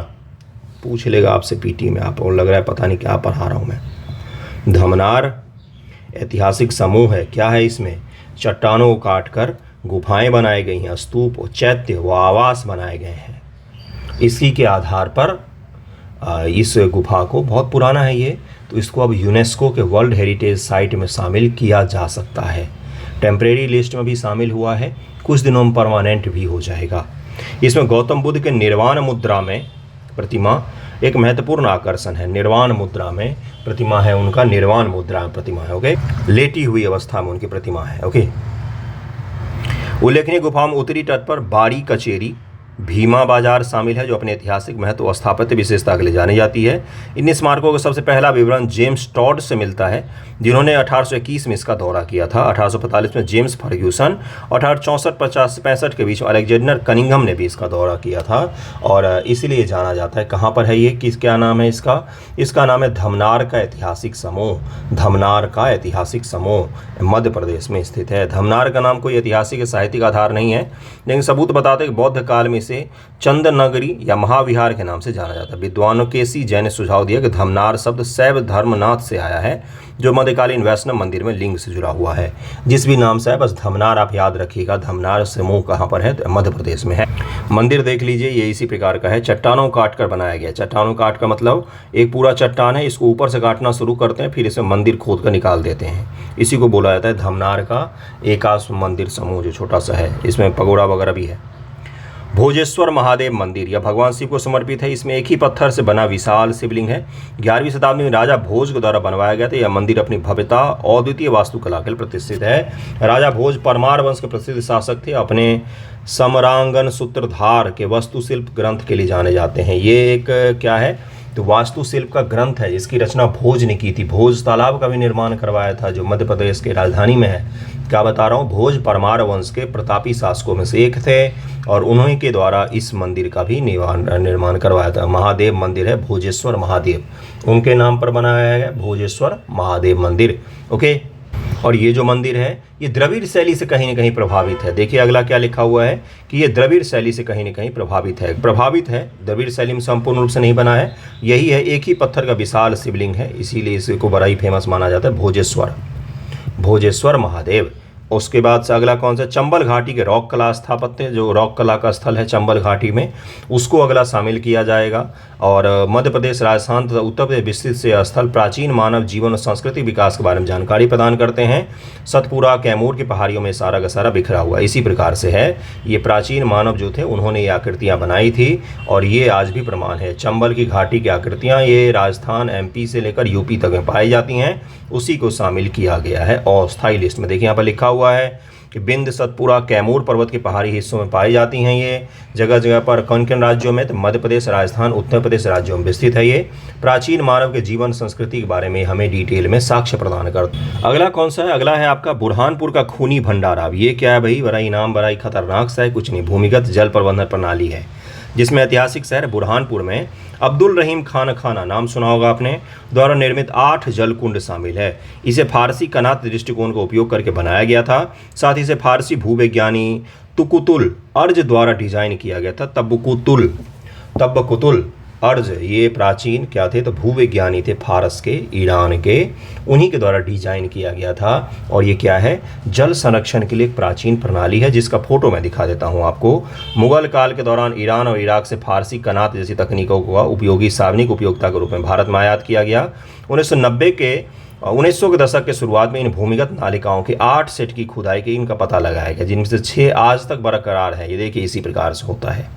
पूछ लेगा आपसे पीटी में, आप और लग रहा है पता नहीं क्या पढ़ा रहा हूँ मैं। धमनार ऐतिहासिक समूह है, क्या है इसमें, चट्टानों को काटकर गुफाएं बनाई गई हैं, स्तूप और चैत्य व आवास बनाए गए हैं। इसी के आधार पर इस गुफा को, बहुत पुराना है ये, तो इसको अब यूनेस्को के वर्ल्ड हेरिटेज साइट में शामिल किया जा सकता है। टेम्परेरी लिस्ट में भी शामिल हुआ है, कुछ दिनों में परमानेंट भी हो जाएगा। इसमें गौतम बुद्ध के निर्वाण मुद्रा में प्रतिमा एक महत्वपूर्ण आकर्षण है। निर्वाण मुद्रा में प्रतिमा है उनका, निर्वाण मुद्रा में प्रतिमा है। ओके, लेटी हुई अवस्था में उनकी प्रतिमा है। ओके, उल्लेखनीय गुफाओं में उत्तरी तट पर बाड़ी कचेरी, भीमा बाजार शामिल है, जो अपने ऐतिहासिक महत्व और स्थापत्य विशेषता के लिए जानी जाती है। इन स्मारकों का सबसे पहला विवरण जेम्स टॉड से मिलता है, जिन्होंने 1821 में इसका दौरा किया था। 1845 में जेम्स फर्ग्यूसन, 1864-65 के बीच में अलेक्जेंडर कनिंघम ने भी इसका दौरा किया था और इसीलिए जाना जाता है। कहाँ पर है ये, क्या नाम है इसका नाम है धमनार का ऐतिहासिक समूह। धमनार का ऐतिहासिक समूह मध्य प्रदेश में स्थित है। धमनार का नाम कोई ऐतिहासिक साहित्यिक आधार नहीं है, लेकिन सबूत बताते हैं कि बौद्ध काल में इसे चंदनगरी या महाविहार के नाम से जाना जाता है। विद्वानों केसी जैन ने सुझाव दिया कि धमनार शब्द शैव धर्मनाथ से आया है, जो मध्यकालीन वैष्णव मंदिर में लिंग से जुड़ा हुआ है। जिस भी नाम से है, बस धमनार आप याद रखिएगा। धमनार समूह कहाँ पर है, तो मध्य प्रदेश में है। मंदिर देख लीजिए, ये इसी प्रकार का है। चट्टानों काट कर बनाया गया। चट्टानों काट का मतलब एक पूरा चट्टान है, इसको ऊपर से काटना शुरू करते हैं, फिर इसमें मंदिर खोद कर निकाल देते हैं। इसी को बोला जाता है धमनार का एकाश मंदिर समूह, जो छोटा सा है। इसमें पगोड़ा वगैरह भी है। भोजेश्वर महादेव मंदिर, यह भगवान शिव को समर्पित है। इसमें एक ही पत्थर से बना विशाल शिवलिंग है। 11वीं शताब्दी में राजा भोज के द्वारा बनवाया गया था। यह मंदिर अपनी भव्यता और अद्वितीय वास्तुकला के लिए प्रतिष्ठित है। राजा भोज परमार वंश के प्रसिद्ध शासक थे। अपने समरांगन सूत्रधार के वास्तुशिल्प ग्रंथ के लिए जाने जाते हैं। ये एक क्या है, तो वास्तुशिल्प का ग्रंथ है, जिसकी रचना भोज ने की थी। भोज तालाब का भी निर्माण करवाया था, जो मध्य प्रदेश के राजधानी में है। क्या बता रहा हूँ, भोज परमार वंश के प्रतापी शासकों में से एक थे और उन्हीं के द्वारा इस मंदिर का भी निर्माण करवाया था। महादेव मंदिर है, भोजेश्वर महादेव, उनके नाम पर बनाया गया भोजेश्वर महादेव मंदिर। ओके, और ये जो मंदिर है, ये द्रविड़ शैली से कहीं न कहीं प्रभावित है। देखिए अगला क्या लिखा हुआ है कि ये द्रविड़ शैली से कहीं न कहीं प्रभावित है। द्रविड़ शैली में संपूर्ण रूप से नहीं बना है। यही है, एक ही पत्थर का विशाल शिवलिंग है, इसीलिए इसको बड़ा ही फेमस माना जाता है, भोजेश्वर महादेव। उसके बाद से अगला कौन सा, चंबल घाटी के रॉक कला स्थापत्य, जो रॉक कला का स्थल है चंबल घाटी में, उसको अगला शामिल किया जाएगा। और मध्य प्रदेश, राजस्थान तथा उत्तर प्रदेश विस्तृत से स्थल प्राचीन मानव जीवन और सांस्कृतिक विकास के बारे में जानकारी प्रदान करते हैं। सतपुरा, कैमूर की पहाड़ियों में सारा का सारा बिखरा हुआ इसी प्रकार से है। ये प्राचीन मानव जो थे, उन्होंने ये आकृतियाँ बनाई थी और ये आज भी प्रमाण है। चंबल की घाटी की आकृतियाँ ये राजस्थान, एमपी से लेकर यूपी तक में पाई जाती हैं, उसी को शामिल किया गया है अस्थायी लिस्ट में। देखिए यहाँ पर लिखा हुआ है कि बिंद, सतपुरा, कैमूर पर्वत के पहाड़ी हिस्सों में पाई जाती हैं। ये जगह जगह पर किन राज्यों में, तो मध्य प्रदेश, राजस्थान, उत्तर प्रदेश राज्यों में विस्तृत है। ये प्राचीन मानव के जीवन संस्कृति के बारे में हमें डिटेल में साक्ष्य प्रदान करते हैं। अगला कौन सा है, अगला है आपका बुरहानपुर का खूनी भंडारा। ये क्या है भाई, बड़ा ही नाम, बड़ा ही खतरनाक सा है, कुछ नहीं, भूमिगत जल प्रबंधन प्रणाली है। जिसमें ऐतिहासिक शहर बुरहानपुर में अब्दुल रहीम खान खाना, नाम सुना होगा आपने, द्वारा निर्मित 8 जलकुंड शामिल है। इसे फारसी कनात दृष्टिकोण का उपयोग करके बनाया गया था। साथ ही इसे फारसी भूवैज्ञानी तुकुतुल अर्ज द्वारा डिजाइन किया गया था। तब्बकुतुल अर्ज ये प्राचीन क्या थे, तो भूविज्ञानी थे फारस के, ईरान के, उन्हीं के द्वारा डिजाइन किया गया था। और ये क्या है, जल संरक्षण के लिए एक प्राचीन प्रणाली है, जिसका फोटो मैं दिखा देता हूँ आपको। मुगल काल के दौरान ईरान और इराक से फारसी कनात जैसी तकनीकों का उपयोगी सार्वजनिक उपयोगिता के रूप में भारत में आयात किया गया। 1900 के दशक के शुरुआत में इन भूमिगत नालिकाओं के 8 सेट की खुदाई के इनका पता लगाया गया, जिनमें से 6 आज तक बरकरार है। ये देखिए इसी प्रकार से होता है।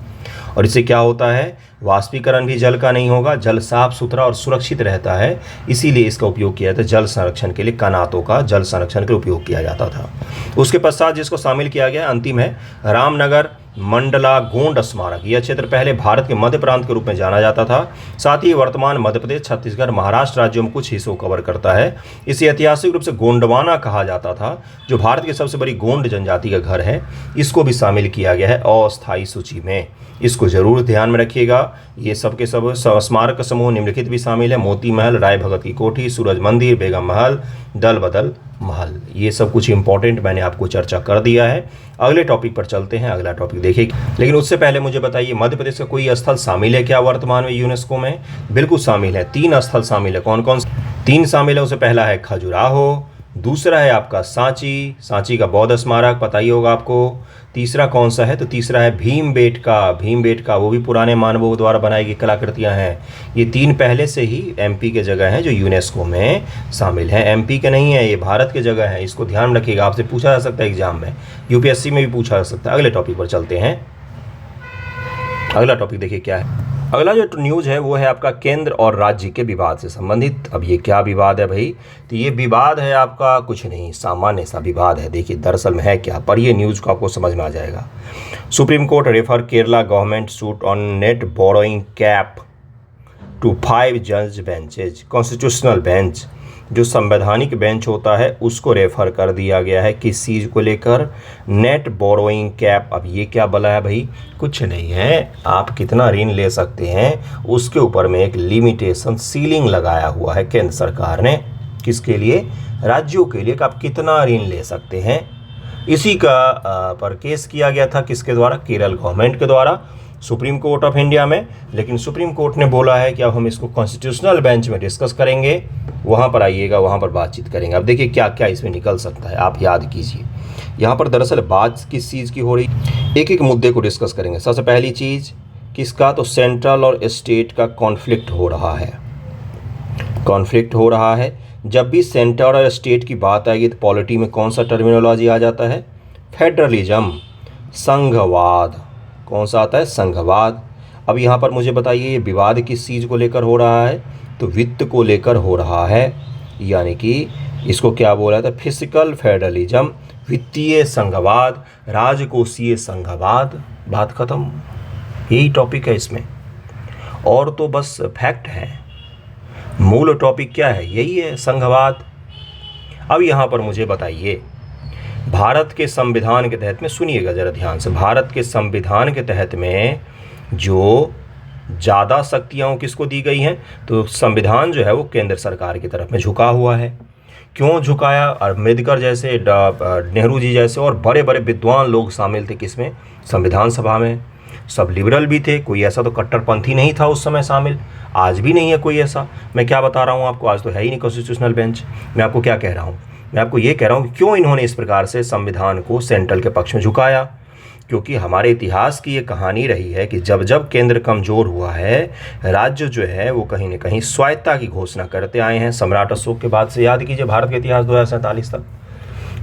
और इससे क्या होता है, वाष्पीकरण भी जल का नहीं होगा, जल साफ सुथरा और सुरक्षित रहता है। इसीलिए इसका उपयोग किया जाता है, जल संरक्षण के लिए कनातों का जल संरक्षण के लिए उपयोग किया जाता था। उसके पश्चात जिसको शामिल किया गया अंतिम है रामनगर मंडला गोंड स्मारक। यह क्षेत्र पहले भारत के मध्य प्रांत के रूप में जाना जाता था। साथ ही वर्तमान मध्य प्रदेश, छत्तीसगढ़, महाराष्ट्र राज्यों में कुछ हिस्सों को कवर करता है। इसे ऐतिहासिक रूप से गोंडवाना कहा जाता था, जो भारत की सबसे बड़ी गोंड जनजाति का घर है। इसको भी शामिल किया गया है अस्थायी सूची में, इसको जरूर ध्यान में रखिएगा। ये सब के सब स्मारक समूह निम्नलिखित भी शामिल है: मोती महल, राय भगत की कोठी, सूरज मंदिर, बेगम महल, दल बदल महल। ये सब कुछ इंपॉर्टेंट मैंने आपको चर्चा कर दिया है। अगले टॉपिक पर चलते हैं, अगला टॉपिक देखिए। लेकिन उससे पहले मुझे बताइए, मध्य प्रदेश का कोई स्थल शामिल है क्या वर्तमान में यूनेस्को में? बिल्कुल शामिल है, 3 स्थल शामिल है। कौन कौन 3 शामिल है? उससे पहला है खजुराहो, दूसरा है आपका सांची का बौद्ध स्मारक, पता ही होगा आपको। तीसरा कौन सा है? तो तीसरा है भीमबेटका, वो भी पुराने मानवों द्वारा बनाई गई कलाकृतियां हैं। ये 3 पहले से ही एमपी के जगह हैं जो यूनेस्को में शामिल हैं। एमपी के नहीं है, ये भारत के जगह है, इसको ध्यान रखिएगा। आपसे पूछा जा सकता है एग्जाम में, यूपीएससी में भी पूछा जा सकता है। अगले टॉपिक पर चलते हैं। अगला टॉपिक देखिए क्या है। अगला जो न्यूज़ है वो है आपका केंद्र और राज्य के विवाद से संबंधित। अब ये क्या विवाद है भाई? तो ये विवाद है आपका कुछ नहीं, सामान्य सा विवाद है। देखिए दरअसल में है क्या, पर ये न्यूज़ को आपको समझ में आ जाएगा। Supreme court refer Kerala government suit on net borrowing cap to 5 जज बेंचेज। कॉन्स्टिट्यूशनल बेंच, जो संवैधानिक बेंच होता है, उसको रेफर कर दिया गया है किस चीज़ को लेकर? Net borrowing cap. अब ये क्या बोला है भाई? कुछ नहीं है, आप कितना ऋण ले सकते हैं उसके ऊपर में एक लिमिटेशन, सीलिंग लगाया हुआ है केंद्र सरकार ने। किसके लिए? राज्यों के लिए, कि आप कितना ऋण ले सकते हैं। इसी का पर केस किया गया था, किसके द्वारा? केरल गवर्नमेंट के द्वारा सुप्रीम कोर्ट ऑफ इंडिया में। लेकिन सुप्रीम कोर्ट ने बोला है कि अब हम इसको कॉन्स्टिट्यूशनल बेंच में डिस्कस करेंगे, वहाँ पर आइएगा, वहाँ पर बातचीत करेंगे। अब देखिए क्या क्या इसमें निकल सकता है, आप याद कीजिए। यहाँ पर दरअसल बात किस चीज़ की हो रही, एक एक मुद्दे को डिस्कस करेंगे। सबसे पहली चीज़ किसका? तो सेंट्रल और स्टेट का कॉन्फ्लिक्ट हो रहा है। जब भी सेंटर और स्टेट की बात आएगी तो पॉलिटी में कौन सा टर्मिनोलॉजी आ जाता है? फेडरलिज्म, संघवाद। कौन सा आता है? संघवाद। अब यहाँ पर मुझे बताइए ये विवाद किस चीज़ को लेकर हो रहा है? तो वित्त को लेकर हो रहा है, यानी कि इसको क्या बोला था? फिजिकल फेडरलिज्म, वित्तीय संघवाद, राजकोषीय संघवाद। बात खत्म, यही टॉपिक है इसमें, और तो बस फैक्ट है। मूल टॉपिक क्या है? यही है, संघवाद। अब यहाँ पर मुझे बताइए, भारत के संविधान के तहत में, सुनिएगा जरा ध्यान से, भारत के संविधान के तहत में जो ज़्यादा शक्तियाँ किसको दी गई हैं? तो संविधान जो है वो केंद्र सरकार की तरफ में झुका हुआ है। क्यों झुकाया? अम्बेडकर जैसे, नेहरू जी जैसे और बड़े बड़े विद्वान लोग शामिल थे किसमें? संविधान सभा में। सब लिबरल भी थे, कोई ऐसा तो कट्टरपंथी नहीं था उस समय शामिल, आज भी नहीं है कोई ऐसा। मैं क्या बता रहा हूँ आपको, आज तो है ही नहीं कॉन्स्टिट्यूशनल बेंच। मैं आपको क्या कह रहा हूँ? मैं आपको ये कह रहा हूँ कि क्यों इन्होंने इस प्रकार से संविधान को सेंट्रल के पक्ष में झुकाया। क्योंकि हमारे इतिहास की ये कहानी रही है कि जब जब केंद्र कमज़ोर हुआ है, राज्य जो है वो कहीं न कहीं स्वायत्तता की घोषणा करते आए हैं। सम्राट अशोक के बाद से याद कीजिए भारत का इतिहास 2047 तक,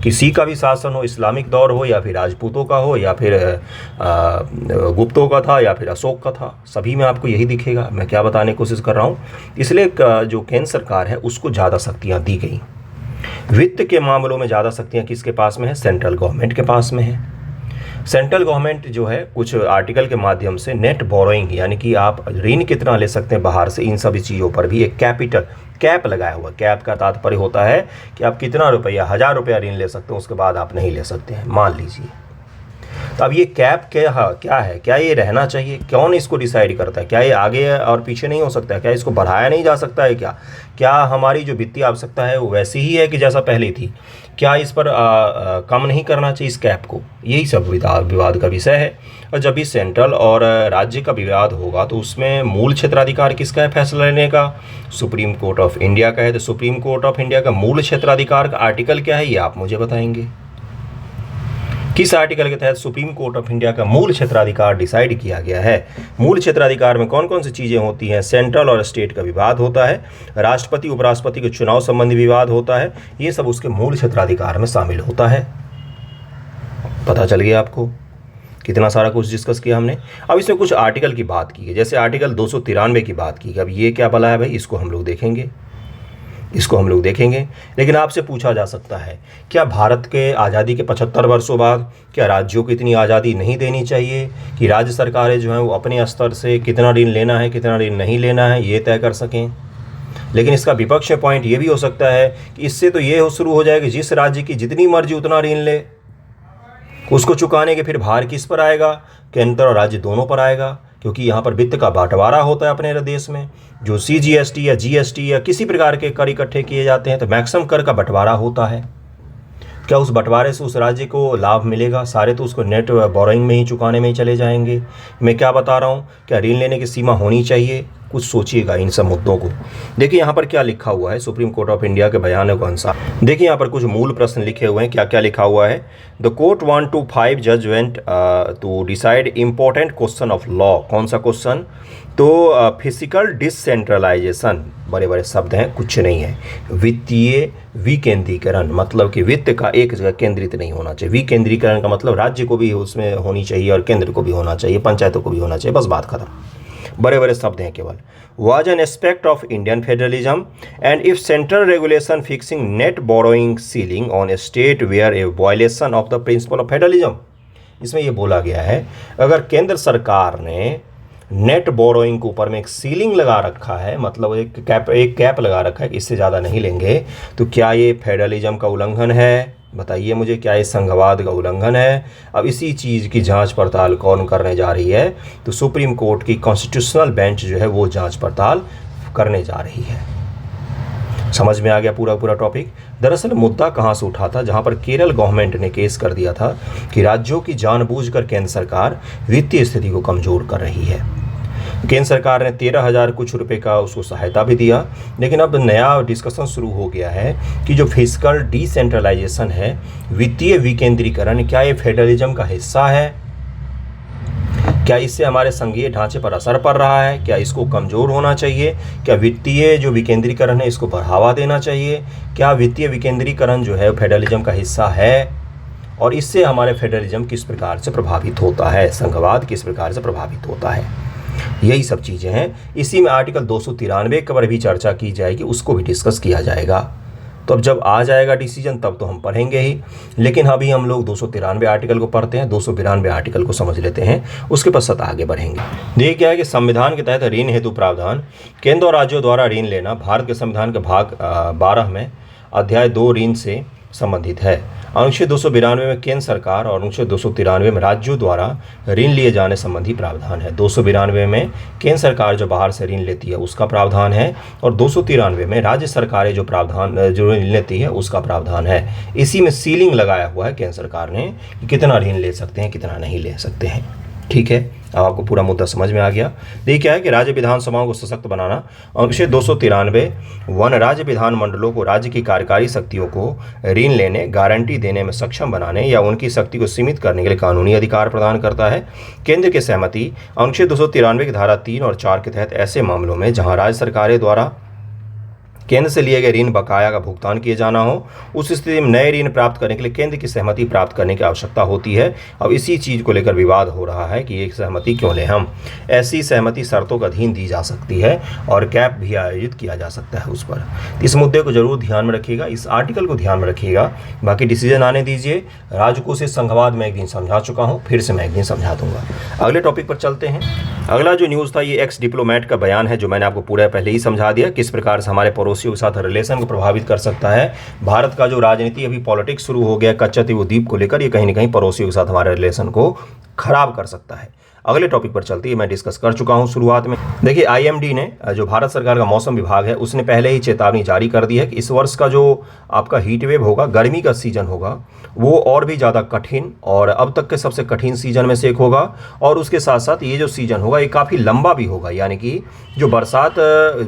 किसी का भी शासन हो, इस्लामिक दौर हो या फिर राजपूतों का हो या फिर गुप्तों का था या फिर अशोक का था, सभी में आपको यही दिखेगा। मैं क्या बताने की कोशिश कर रहा हूँ, इसलिए जो केंद्र सरकार है उसको ज़्यादा शक्तियाँ दी गई। वित्त के मामलों में ज़्यादा शक्तियाँ किसके पास में है? सेंट्रल गवर्नमेंट के पास में है। सेंट्रल गवर्नमेंट जो है कुछ आर्टिकल के माध्यम से नेट बोरोइंग, यानी कि आप ऋण कितना ले सकते हैं बाहर से, इन सभी चीज़ों पर भी एक कैप लगाया हुआ। कैप का तात्पर्य होता है कि आप कितना रुपया, 1000 रुपया ऋण ले सकते हैं, उसके बाद आप नहीं ले सकते हैं, मान लीजिए। तो अब ये कैप क्या है, क्या ये रहना चाहिए, कौन इसको डिसाइड करता है, क्या ये आगे और पीछे नहीं हो सकता है, क्या इसको बढ़ाया नहीं जा सकता है, क्या हमारी जो वित्तीय आवश्यकता है वो वैसी ही है कि जैसा पहले थी, क्या इस पर कम नहीं करना चाहिए इस कैप को, यही सब विवाद का विषय है। और जब भी सेंट्रल और राज्य का विवाद होगा तो उसमें मूल क्षेत्राधिकार किसका है फैसला लेने का, सुप्रीम कोर्ट ऑफ इंडिया का है। तो सुप्रीम कोर्ट ऑफ इंडिया का मूल क्षेत्राधिकार का आर्टिकल क्या है ये आप मुझे बताएंगे, किस आर्टिकल के तहत सुप्रीम कोर्ट ऑफ इंडिया का मूल क्षेत्राधिकार डिसाइड किया गया है। मूल क्षेत्राधिकार में कौन कौन सी चीज़ें होती हैं, सेंट्रल और स्टेट का विवाद होता है, राष्ट्रपति उपराष्ट्रपति के चुनाव संबंधी विवाद होता है, ये सब उसके मूल क्षेत्राधिकार में शामिल होता है। पता चल गया आपको, कितना सारा कुछ डिस्कस किया हमने। अब इसमें कुछ आर्टिकल की बात की है, जैसे आर्टिकल 293 की बात की है। अब ये क्या भला है भाई, इसको हम लोग देखेंगे। लेकिन आपसे पूछा जा सकता है, क्या भारत के आज़ादी के 75 वर्षों बाद क्या राज्यों को इतनी आज़ादी नहीं देनी चाहिए कि राज्य सरकारें जो हैं वो अपने स्तर से कितना ऋण लेना है कितना ऋण नहीं लेना है ये तय कर सकें। लेकिन इसका विपक्ष पॉइंट ये भी हो सकता है कि इससे तो ये शुरू हो जाएगा, जिस राज्य की जितनी मर्जी उतना ऋण ले, उसको चुकाने के फिर भार किस पर आएगा, केंद्र और राज्य दोनों पर आएगा, क्योंकि यहाँ पर वित्त का बंटवारा होता है अपने देश में। जो CGST या GST या किसी प्रकार के कर इकट्ठे किए जाते हैं तो मैक्सिमम कर का बंटवारा होता है। क्या उस बंटवारे से उस राज्य को लाभ मिलेगा, सारे तो उसको नेट बोरोइंग में ही चुकाने में ही चले जाएंगे। मैं क्या बता रहा हूँ, क्या ऋण लेने की सीमा होनी चाहिए, कुछ सोचिएगा इन सब मुद्दों को। देखिए यहाँ पर क्या लिखा हुआ है सुप्रीम कोर्ट ऑफ इंडिया के बयान के अनुसार। देखिए यहाँ पर कुछ मूल प्रश्न लिखे हुए हैं, क्या क्या लिखा हुआ है। The court 1 to 5 judgment to decide important question of law. कौन सा क्वेश्चन, तो फिजिकल डिसेंट्रलाइजेशन, बड़े बड़े शब्द हैं, कुछ नहीं है। वित्तीय विकेंद्रीकरण, मतलब कि वित्त का एक जगह केंद्रित नहीं होना चाहिए। विकेंद्रीकरण का मतलब राज्य को भी उसमें होनी चाहिए और केंद्र को भी होना चाहिए, पंचायतों को भी होना चाहिए, बस बात खत्म। बड़े बड़े शब्द हैं केवल। Was an aspect of Indian federalism and if central regulation fixing net borrowing ceiling on a state where a violation of the principle of federalism. इसमें ये बोला गया है, अगर केंद्र सरकार ने नेट बोरोइंग के ऊपर में एक सीलिंग लगा रखा है, मतलब एक कैप लगा रखा है कि इससे ज़्यादा नहीं लेंगे, तो क्या ये फेडरलिज्म का उल्लंघन है? बताइए मुझे, क्या ये संघवाद का उल्लंघन है? अब इसी चीज़ की जांच पड़ताल कौन करने जा रही है, तो सुप्रीम कोर्ट की कॉन्स्टिट्यूशनल बेंच जो है वो जांच पड़ताल करने जा रही है। समझ में आ गया पूरा टॉपिक। दरअसल मुद्दा कहाँ से उठा था, जहाँ पर केरल गवर्नमेंट ने केस कर दिया था कि राज्यों की जानबूझकर केंद्र सरकार वित्तीय स्थिति को कमज़ोर कर रही है। केंद्र सरकार ने 13,000 कुछ रुपए का उसको सहायता भी दिया, लेकिन अब नया डिस्कशन शुरू हो गया है कि जो फिजिकल डिसेंट्रलाइजेशन है, वित्तीय विकेंद्रीकरण, क्या ये फेडरलिज्म का हिस्सा है? क्या इससे हमारे संघीय ढांचे पर असर पड़ रहा है? क्या इसको कमज़ोर होना चाहिए? क्या वित्तीय जो विकेंद्रीकरण है इसको बढ़ावा देना चाहिए? क्या वित्तीय विकेंद्रीकरण जो है फेडरलिज्म का हिस्सा है? और इससे हमारे फेडरलिज्म किस प्रकार से प्रभावित होता है, संघवाद किस प्रकार से प्रभावित होता है, यही सब चीज़ें हैं। इसी में आर्टिकल 293 पर भी चर्चा की जाएगी, उसको भी डिस्कस किया जाएगा। तो अब जब आ जाएगा डिसीजन तब तो हम पढ़ेंगे ही, लेकिन अभी हम लोग 293 आर्टिकल को पढ़ते हैं, 292 आर्टिकल को समझ लेते हैं, उसके पश्चात आगे बढ़ेंगे। देखिए क्या है कि संविधान के तहत ऋण हेतु प्रावधान, केंद्र और राज्यों द्वारा ऋण लेना भारत के संविधान के भाग 12 में अध्याय 2 ऋण से संबंधित है। अनुच्छेद 292 में केंद्र सरकार और अनुच्छेद 293 में राज्यों द्वारा ऋण लिए जाने संबंधी प्रावधान है। 292 में केंद्र सरकार जो बाहर से ऋण लेती है उसका प्रावधान है, और 293 में राज्य सरकारें जो ऋण लेती है उसका प्रावधान है। इसी में सीलिंग लगाया हुआ है केंद्र सरकार ने कि कितना ऋण ले सकते हैं, कितना नहीं ले सकते हैं। ठीक है, अब आपको पूरा मुद्दा समझ में आ गया। देखिए क्या है कि राज्य विधानसभाओं को सशक्त बनाना, अनुच्छेद 293 वन राज्य विधान मंडलों को राज्य की कार्यकारी शक्तियों को ऋण लेने, गारंटी देने में सक्षम बनाने या उनकी शक्ति को सीमित करने के लिए कानूनी अधिकार प्रदान करता है। केंद्र की सहमति, अनुच्छेद 293 की धारा 3 और 4 के तहत ऐसे मामलों में जहां राज्य सरकारें द्वारा केंद्र से लिए गए ऋण बकाया का भुगतान किए जाना हो, उस स्थिति में नए ऋण प्राप्त करने के लिए केंद्र की सहमति प्राप्त करने की आवश्यकता होती है। अब इसी चीज़ को लेकर विवाद हो रहा है कि ये सहमति क्यों लें हम। ऐसी सहमति शर्तों का अधीन दी जा सकती है और कैप भी आयोजित किया जा सकता है उस पर। इस मुद्दे को जरूर ध्यान में रखिएगा, इस आर्टिकल को ध्यान में रखिएगा। बाकी डिसीजन आने दीजिए। राजकोषीय संघवाद में एक दिन समझा चुका हूँ, फिर से मैं एक दिन समझा दूंगा। अगले टॉपिक पर चलते हैं। अगला जो न्यूज़ था ये एक्स डिप्लोमेट का बयान है, जो मैंने आपको पूरा पहले ही समझा दिया किस प्रकार से हमारे पड़ोसी पड़ोसियों के साथ रिलेशन को प्रभावित कर सकता है। भारत का जो राजनीति अभी पॉलिटिक्स शुरू हो गया कच्चती द्वीप को लेकर, ये कहीं ना कहीं पड़ोसियों के साथ हमारे रिलेशन को खराब कर सकता है। अगले टॉपिक पर चलते हैं, मैं डिस्कस कर चुका हूं शुरुआत में। देखिए आईएमडी ने, जो भारत सरकार का मौसम विभाग है, उसने पहले ही चेतावनी जारी कर दी है कि इस वर्ष का जो आपका हीट वेव होगा, गर्मी का सीजन होगा, वो और भी ज़्यादा कठिन और अब तक के सबसे कठिन सीजन में से एक होगा। और उसके साथ साथ ये जो सीजन होगा ये काफ़ी लंबा भी होगा, यानी कि जो बरसात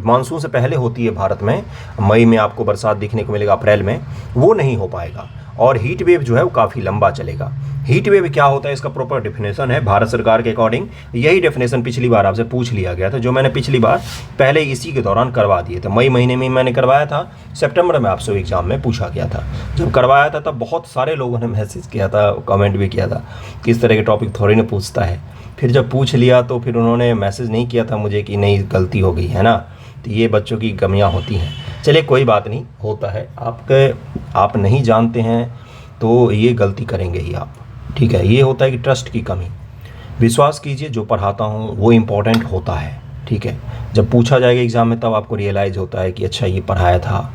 मानसून से पहले होती है भारत में, मई में आपको बरसात दिखने को मिलेगा, अप्रैल में, वो नहीं हो पाएगा और हीट वेव जो है वो काफ़ी लंबा चलेगा। हीट वेव क्या होता है, इसका प्रॉपर डेफिनेशन है भारत सरकार के अकॉर्डिंग। यही डेफिनेशन पिछली बार आपसे पूछ लिया गया था, जो मैंने पिछली बार पहले इसी के दौरान करवा दिए थे। मई महीने में मैंने करवाया था, सितंबर में आपसे एग्जाम में पूछा गया था। जब करवाया था तब बहुत सारे लोगों ने मैसेज किया था, कमेंट भी किया था कि इस तरह के टॉपिक थोड़ी ना पूछता है। फिर जब पूछ लिया तो फिर उन्होंने मैसेज नहीं किया था मुझे कि नहीं गलती हो गई है ना, तो ये बच्चों की कमियाँ होती हैं। चलिए कोई बात नहीं, होता है, आप नहीं जानते हैं तो ये गलती करेंगे ही आप, ठीक है। ये होता है कि ट्रस्ट की कमी। विश्वास कीजिए जो पढ़ाता हूँ वो इम्पोर्टेंट होता है, ठीक है। जब पूछा जाएगा एग्ज़ाम में तब आपको रियलाइज़ होता है कि अच्छा ये पढ़ाया था।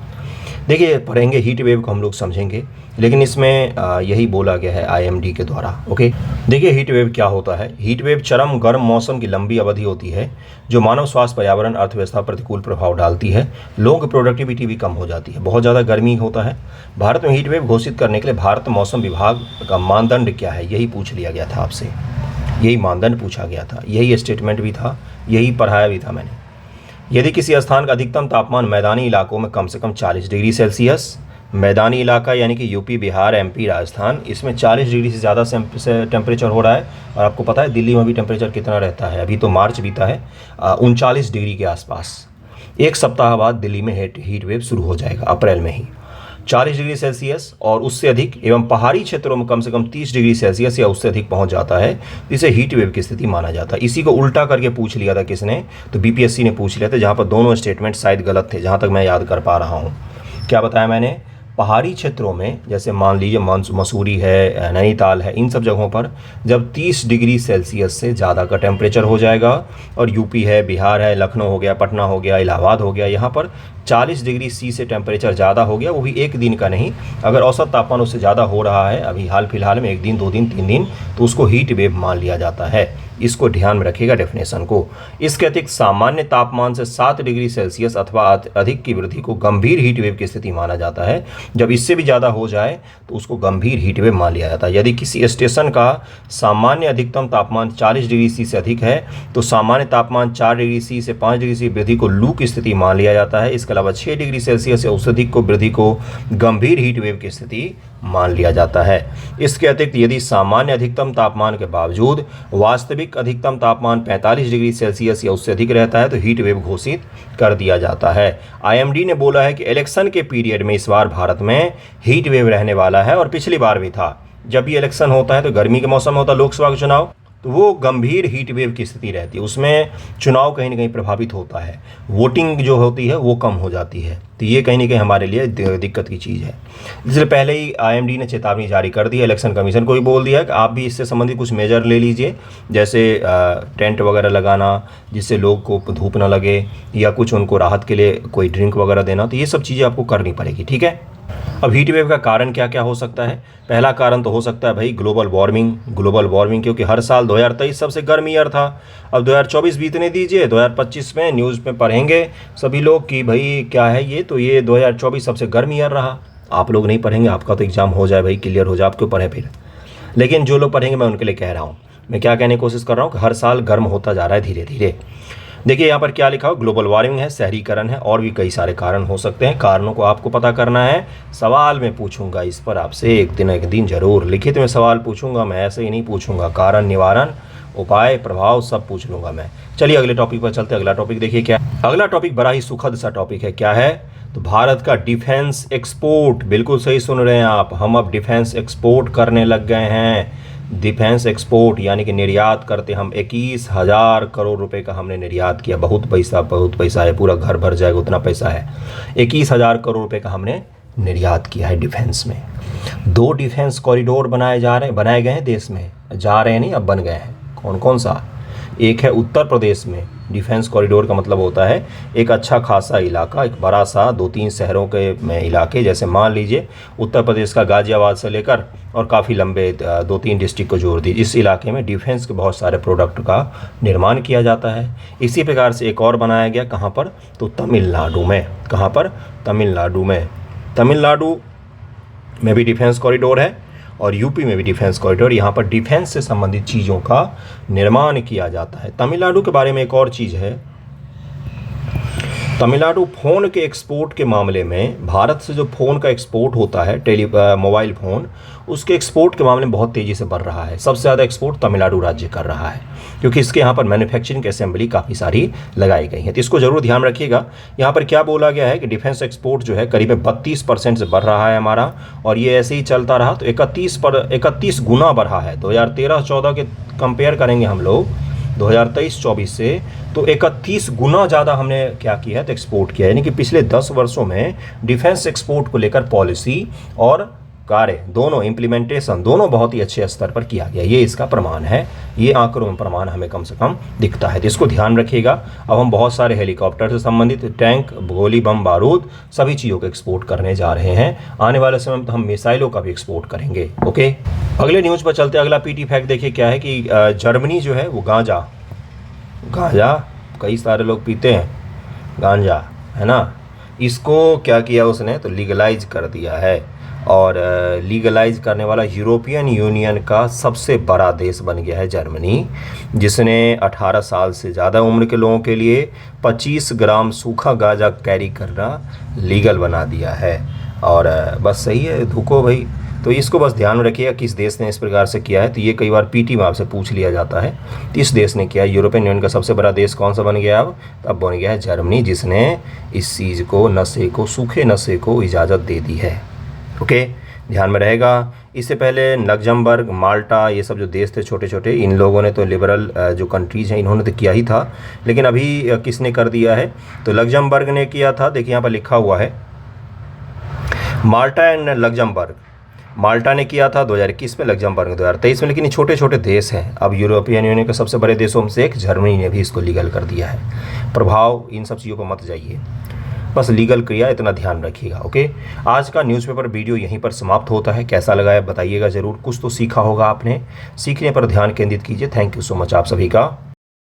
देखिए पढ़ेंगे हीट वेव को हम लोग समझेंगे, लेकिन इसमें यही बोला गया है आईएमडी के द्वारा, ओके। देखिए हीट वेव क्या होता है। हीट वेव चरम गर्म मौसम की लंबी अवधि होती है जो मानव स्वास्थ्य, पर्यावरण, अर्थव्यवस्था पर प्रतिकूल प्रभाव डालती है। लोगों की प्रोडक्टिविटी भी कम हो जाती है, बहुत ज़्यादा गर्मी होता है। भारत में हीट वेव घोषित करने के लिए भारत मौसम विभाग का मानदंड क्या है, यही पूछ लिया गया था आपसे, यही मानदंड पूछा गया था, यही स्टेटमेंट भी था, यही पढ़ाया भी था मैंने। यदि किसी स्थान का अधिकतम तापमान मैदानी इलाकों में कम से कम 40 डिग्री सेल्सियस, मैदानी इलाका यानी कि यूपी, बिहार, एमपी, राजस्थान, इसमें 40 डिग्री से ज़्यादा से टेम्परेचर हो रहा है। और आपको पता है दिल्ली में भी टेम्परेचर कितना रहता है, अभी तो मार्च बीता है, 39 डिग्री के आसपास। एक सप्ताह बाद दिल्ली में हीट वेव शुरू हो जाएगा, अप्रैल में ही। 40 डिग्री सेल्सियस और उससे अधिक एवं पहाड़ी क्षेत्रों में कम से कम 30 डिग्री सेल्सियस या उससे अधिक पहुंच जाता है, इसे हीट वेव की स्थिति माना जाता है। इसी को उल्टा करके पूछ लिया था किसने, तो बीपीएससी ने पूछ लिया था, जहां पर दोनों स्टेटमेंट शायद गलत थे, जहां तक मैं याद कर पा रहा हूं। क्या बताया मैंने, पहाड़ी क्षेत्रों में जैसे मान लीजिए मसूरी है, नैनीताल है, इन सब जगहों पर जब 30 डिग्री सेल्सियस से ज़्यादा का टेम्परेचर हो जाएगा, और यूपी है, बिहार है, लखनऊ हो गया, पटना हो गया, इलाहाबाद हो गया, यहाँ पर 40 डिग्री सी से टेम्परेचर ज़्यादा हो गया, वो भी एक दिन का नहीं, अगर औसत तापमान उससे ज़्यादा हो रहा है अभी हाल फिलहाल में, 1 दिन, 2 दिन, 3 दिन, तो उसको हीट वेव मान लिया जाता है। इसको ध्यान में रखिएगा डेफिनेशन को। इसके अतिरिक्त सामान्य तापमान से 7 डिग्री सेल्सियस अथवा अधिक की वृद्धि को गंभीर हीट वेव की स्थिति माना जाता है। जब इससे भी ज़्यादा हो जाए तो उसको गंभीर हीट वेव मान लिया जाता है। यदि किसी स्टेशन का सामान्य अधिकतम तापमान 40 डिग्री सी से अधिक है तो सामान्य तापमान 4 डिग्री सी से 5 डिग्री सी वृद्धि को लू की स्थिति मान लिया जाता है। इसके अलावा 6 डिग्री सेल्सियस या उससे अधिक को वृद्धि को गंभीर हीट वेव की स्थिति मान लिया जाता है। इसके अतिरिक्त यदि सामान्य अधिकतम तापमान के बावजूद वास्तविक अधिकतम तापमान 45 डिग्री सेल्सियस या उससे अधिक रहता है तो हीट वेव घोषित कर दिया जाता है। आईएमडी ने बोला है कि इलेक्शन के पीरियड में इस बार भारत में हीट वेव रहने वाला है, और पिछली बार भी था। जब भी इलेक्शन होता है तो गर्मी के मौसम में होता है, लोकसभा का चुनाव, तो वो गंभीर हीट वेव की स्थिति रहती है, उसमें चुनाव कहीं ना कहीं प्रभावित होता है, वोटिंग जो होती है वो कम हो जाती है। तो ये कहीं ना कहीं हमारे लिए दिक्कत की चीज़ है। इसलिए पहले ही आईएमडी ने चेतावनी जारी कर दी है, इलेक्शन कमीशन को भी बोल दिया है कि आप भी इससे संबंधित कुछ मेजर ले लीजिए, जैसे टेंट वगैरह लगाना जिससे लोग को धूप ना लगे, या कुछ उनको राहत के लिए कोई ड्रिंक वगैरह देना, तो ये सब चीज़ें आपको करनी पड़ेगी, ठीक है। अब हीट वेव का कारण क्या क्या हो सकता है। पहला कारण तो हो सकता है भाई ग्लोबल वार्मिंग, क्योंकि हर साल 2023 सबसे गर्म ईयर था। अब 2024 बीतने दीजिए, 2025 में न्यूज़ में पढ़ेंगे सभी लोग कि भाई क्या है ये, तो ये 2024 सबसे गर्म ईयर रहा। आप लोग नहीं पढ़ेंगे, आपका तो एग्जाम हो जाए भाई, क्लियर हो जाए, आप क्यों पढ़ें फिर। लेकिन जो लोग पढ़ेंगे मैं उनके लिए कह रहा हूँ, मैं क्या कहने की कोशिश कर रहा हूँ कि हर साल गर्म होता जा रहा है धीरे धीरे। देखिए यहाँ पर क्या लिखा हो, ग्लोबल वार्मिंग है, शहरीकरण है, और भी कई सारे कारण हो सकते हैं। कारणों को आपको पता करना है। सवाल मैं पूछूंगा इस पर आपसे एक दिन जरूर, लिखित में सवाल पूछूंगा मैं, ऐसे ही नहीं पूछूंगा। कारण, निवारण, उपाय, प्रभाव सब पूछ लूंगा मैं। चलिए अगले टॉपिक पर चलते हैं। अगला टॉपिक देखिए क्या, अगला टॉपिक बड़ा ही सुखद सा टॉपिक है। क्या है, तो भारत का डिफेंस एक्सपोर्ट। बिल्कुल सही सुन रहे हैं आप, हम अब डिफेंस एक्सपोर्ट करने लग गए हैं। डिफेंस एक्सपोर्ट यानी कि निर्यात करते हम। 21,000 करोड़ रुपए का हमने निर्यात किया। बहुत पैसा है, पूरा घर भर जाएगा उतना पैसा है। 21,000 करोड़ रुपए का हमने निर्यात किया है डिफेंस में। 2 डिफेंस कॉरिडोर बनाए गए हैं देश में, जा रहे हैं नहीं, अब बन गए हैं। कौन कौन सा, एक है उत्तर प्रदेश में डिफेंस कॉरिडोर का मतलब होता है एक अच्छा खासा इलाका, एक बड़ा सा 2-3 शहरों के में इलाके, जैसे मान लीजिए उत्तर प्रदेश का गाजियाबाद से लेकर और काफ़ी लंबे 2-3 डिस्ट्रिक्ट को जोड़ दीजिए। इस इलाके में डिफेंस के बहुत सारे प्रोडक्ट का निर्माण किया जाता है। इसी प्रकार से एक और बनाया गया, कहाँ पर, तो तमिलनाडु में। कहाँ पर, तमिलनाडु में। तमिलनाडु में भी डिफेंस कॉरिडोर है और यूपी में भी डिफेंस कॉरिडोर। यहाँ पर डिफेंस से संबंधित चीज़ों का निर्माण किया जाता है। तमिलनाडु के बारे में एक और चीज़ है, तमिलनाडु फ़ोन के एक्सपोर्ट के मामले में, भारत से जो फ़ोन का एक्सपोर्ट होता है, मोबाइल फ़ोन, उसके एक्सपोर्ट के मामले में बहुत तेज़ी से बढ़ रहा है। सबसे ज़्यादा एक्सपोर्ट तमिलनाडु राज्य कर रहा है, क्योंकि इसके यहाँ पर मैन्युफैक्चरिंग असेंबली काफ़ी सारी लगाई गई है। तो इसको ज़रूर ध्यान रखिएगा। यहाँ पर क्या बोला गया है कि डिफेंस एक्सपोर्ट जो है करीब 32% से बढ़ रहा है हमारा, और ये ऐसे ही चलता रहा तो 31 गुना बढ़ा है। 2013-14 के कंपेयर करेंगे हम लोग 2023-24 से, तो 31 गुना ज़्यादा हमने क्या किया है, तो एक्सपोर्ट किया है। यानी कि पिछले 10 वर्षों में डिफेंस एक्सपोर्ट को लेकर पॉलिसी और कार्य दोनों, इम्प्लीमेंटेशन दोनों बहुत ही अच्छे स्तर पर किया गया। ये इसका प्रमाण है, ये आंकड़ों में प्रमाण हमें कम से कम दिखता है। तो इसको ध्यान रखिएगा। अब हम बहुत सारे हेलीकॉप्टर से संबंधित, टैंक, गोली बम बारूद, सभी चीज़ों को एक्सपोर्ट करने जा रहे हैं। आने वाले समय में तो हम मिसाइलों का भी एक्सपोर्ट करेंगे। ओके, अगले न्यूज़ पर चलते। अगला पीटी फैक्ट देखिए क्या है कि जर्मनी जो है वो गांजा कई सारे लोग पीते हैं, गांजा, है ना, इसको क्या किया उसने, तो लीगलाइज कर दिया है। और लीगलाइज करने वाला यूरोपियन यूनियन का सबसे बड़ा देश बन गया है जर्मनी, जिसने 18 साल से ज़्यादा उम्र के लोगों के लिए 25 ग्राम सूखा गांजा कैरी करना लीगल बना दिया है। और बस सही है, धुको भाई। तो इसको बस ध्यान में रखिएगा किस देश ने इस प्रकार से किया है। तो ये कई बार पीटी में आपसे पूछ लिया जाता है, तो इस देश ने किया। यूरोपियन यूनियन का सबसे बड़ा देश कौन सा बन गया अब बन गया है जर्मनी, जिसने इस चीज़ को, नशे को, सूखे नशे को इजाज़त दे दी है। ओके, ध्यान में रहेगा। इससे पहले लग्जमबर्ग, माल्टा, ये सब जो देश थे छोटे छोटे, इन लोगों ने तो लिबरल जो कंट्रीज़ हैं इन्होंने तो किया ही था, लेकिन अभी किसने कर दिया है, तो लग्जमबर्ग ने किया था। देखिए यहाँ पर लिखा हुआ है माल्टा एंड लग्जमबर्ग। माल्टा ने किया था 2021 में, लग्जमबर्ग ने 2023 में, लेकिन ये छोटे छोटे देश हैं। अब यूरोपियन यूनियन के सबसे बड़े देशों में से एक जर्मनी ने भी इसको लीगल कर दिया है। प्रभाव इन सब चीज़ों पर मत जाइए, बस लीगल क्रिया इतना ध्यान रखिएगा। ओके, आज का न्यूज़पेपर वीडियो यहीं पर समाप्त होता है। कैसा लगा है बताइएगा ज़रूर। कुछ तो सीखा होगा आपने, सीखने पर ध्यान केंद्रित कीजिए। थैंक यू सो मच आप सभी का।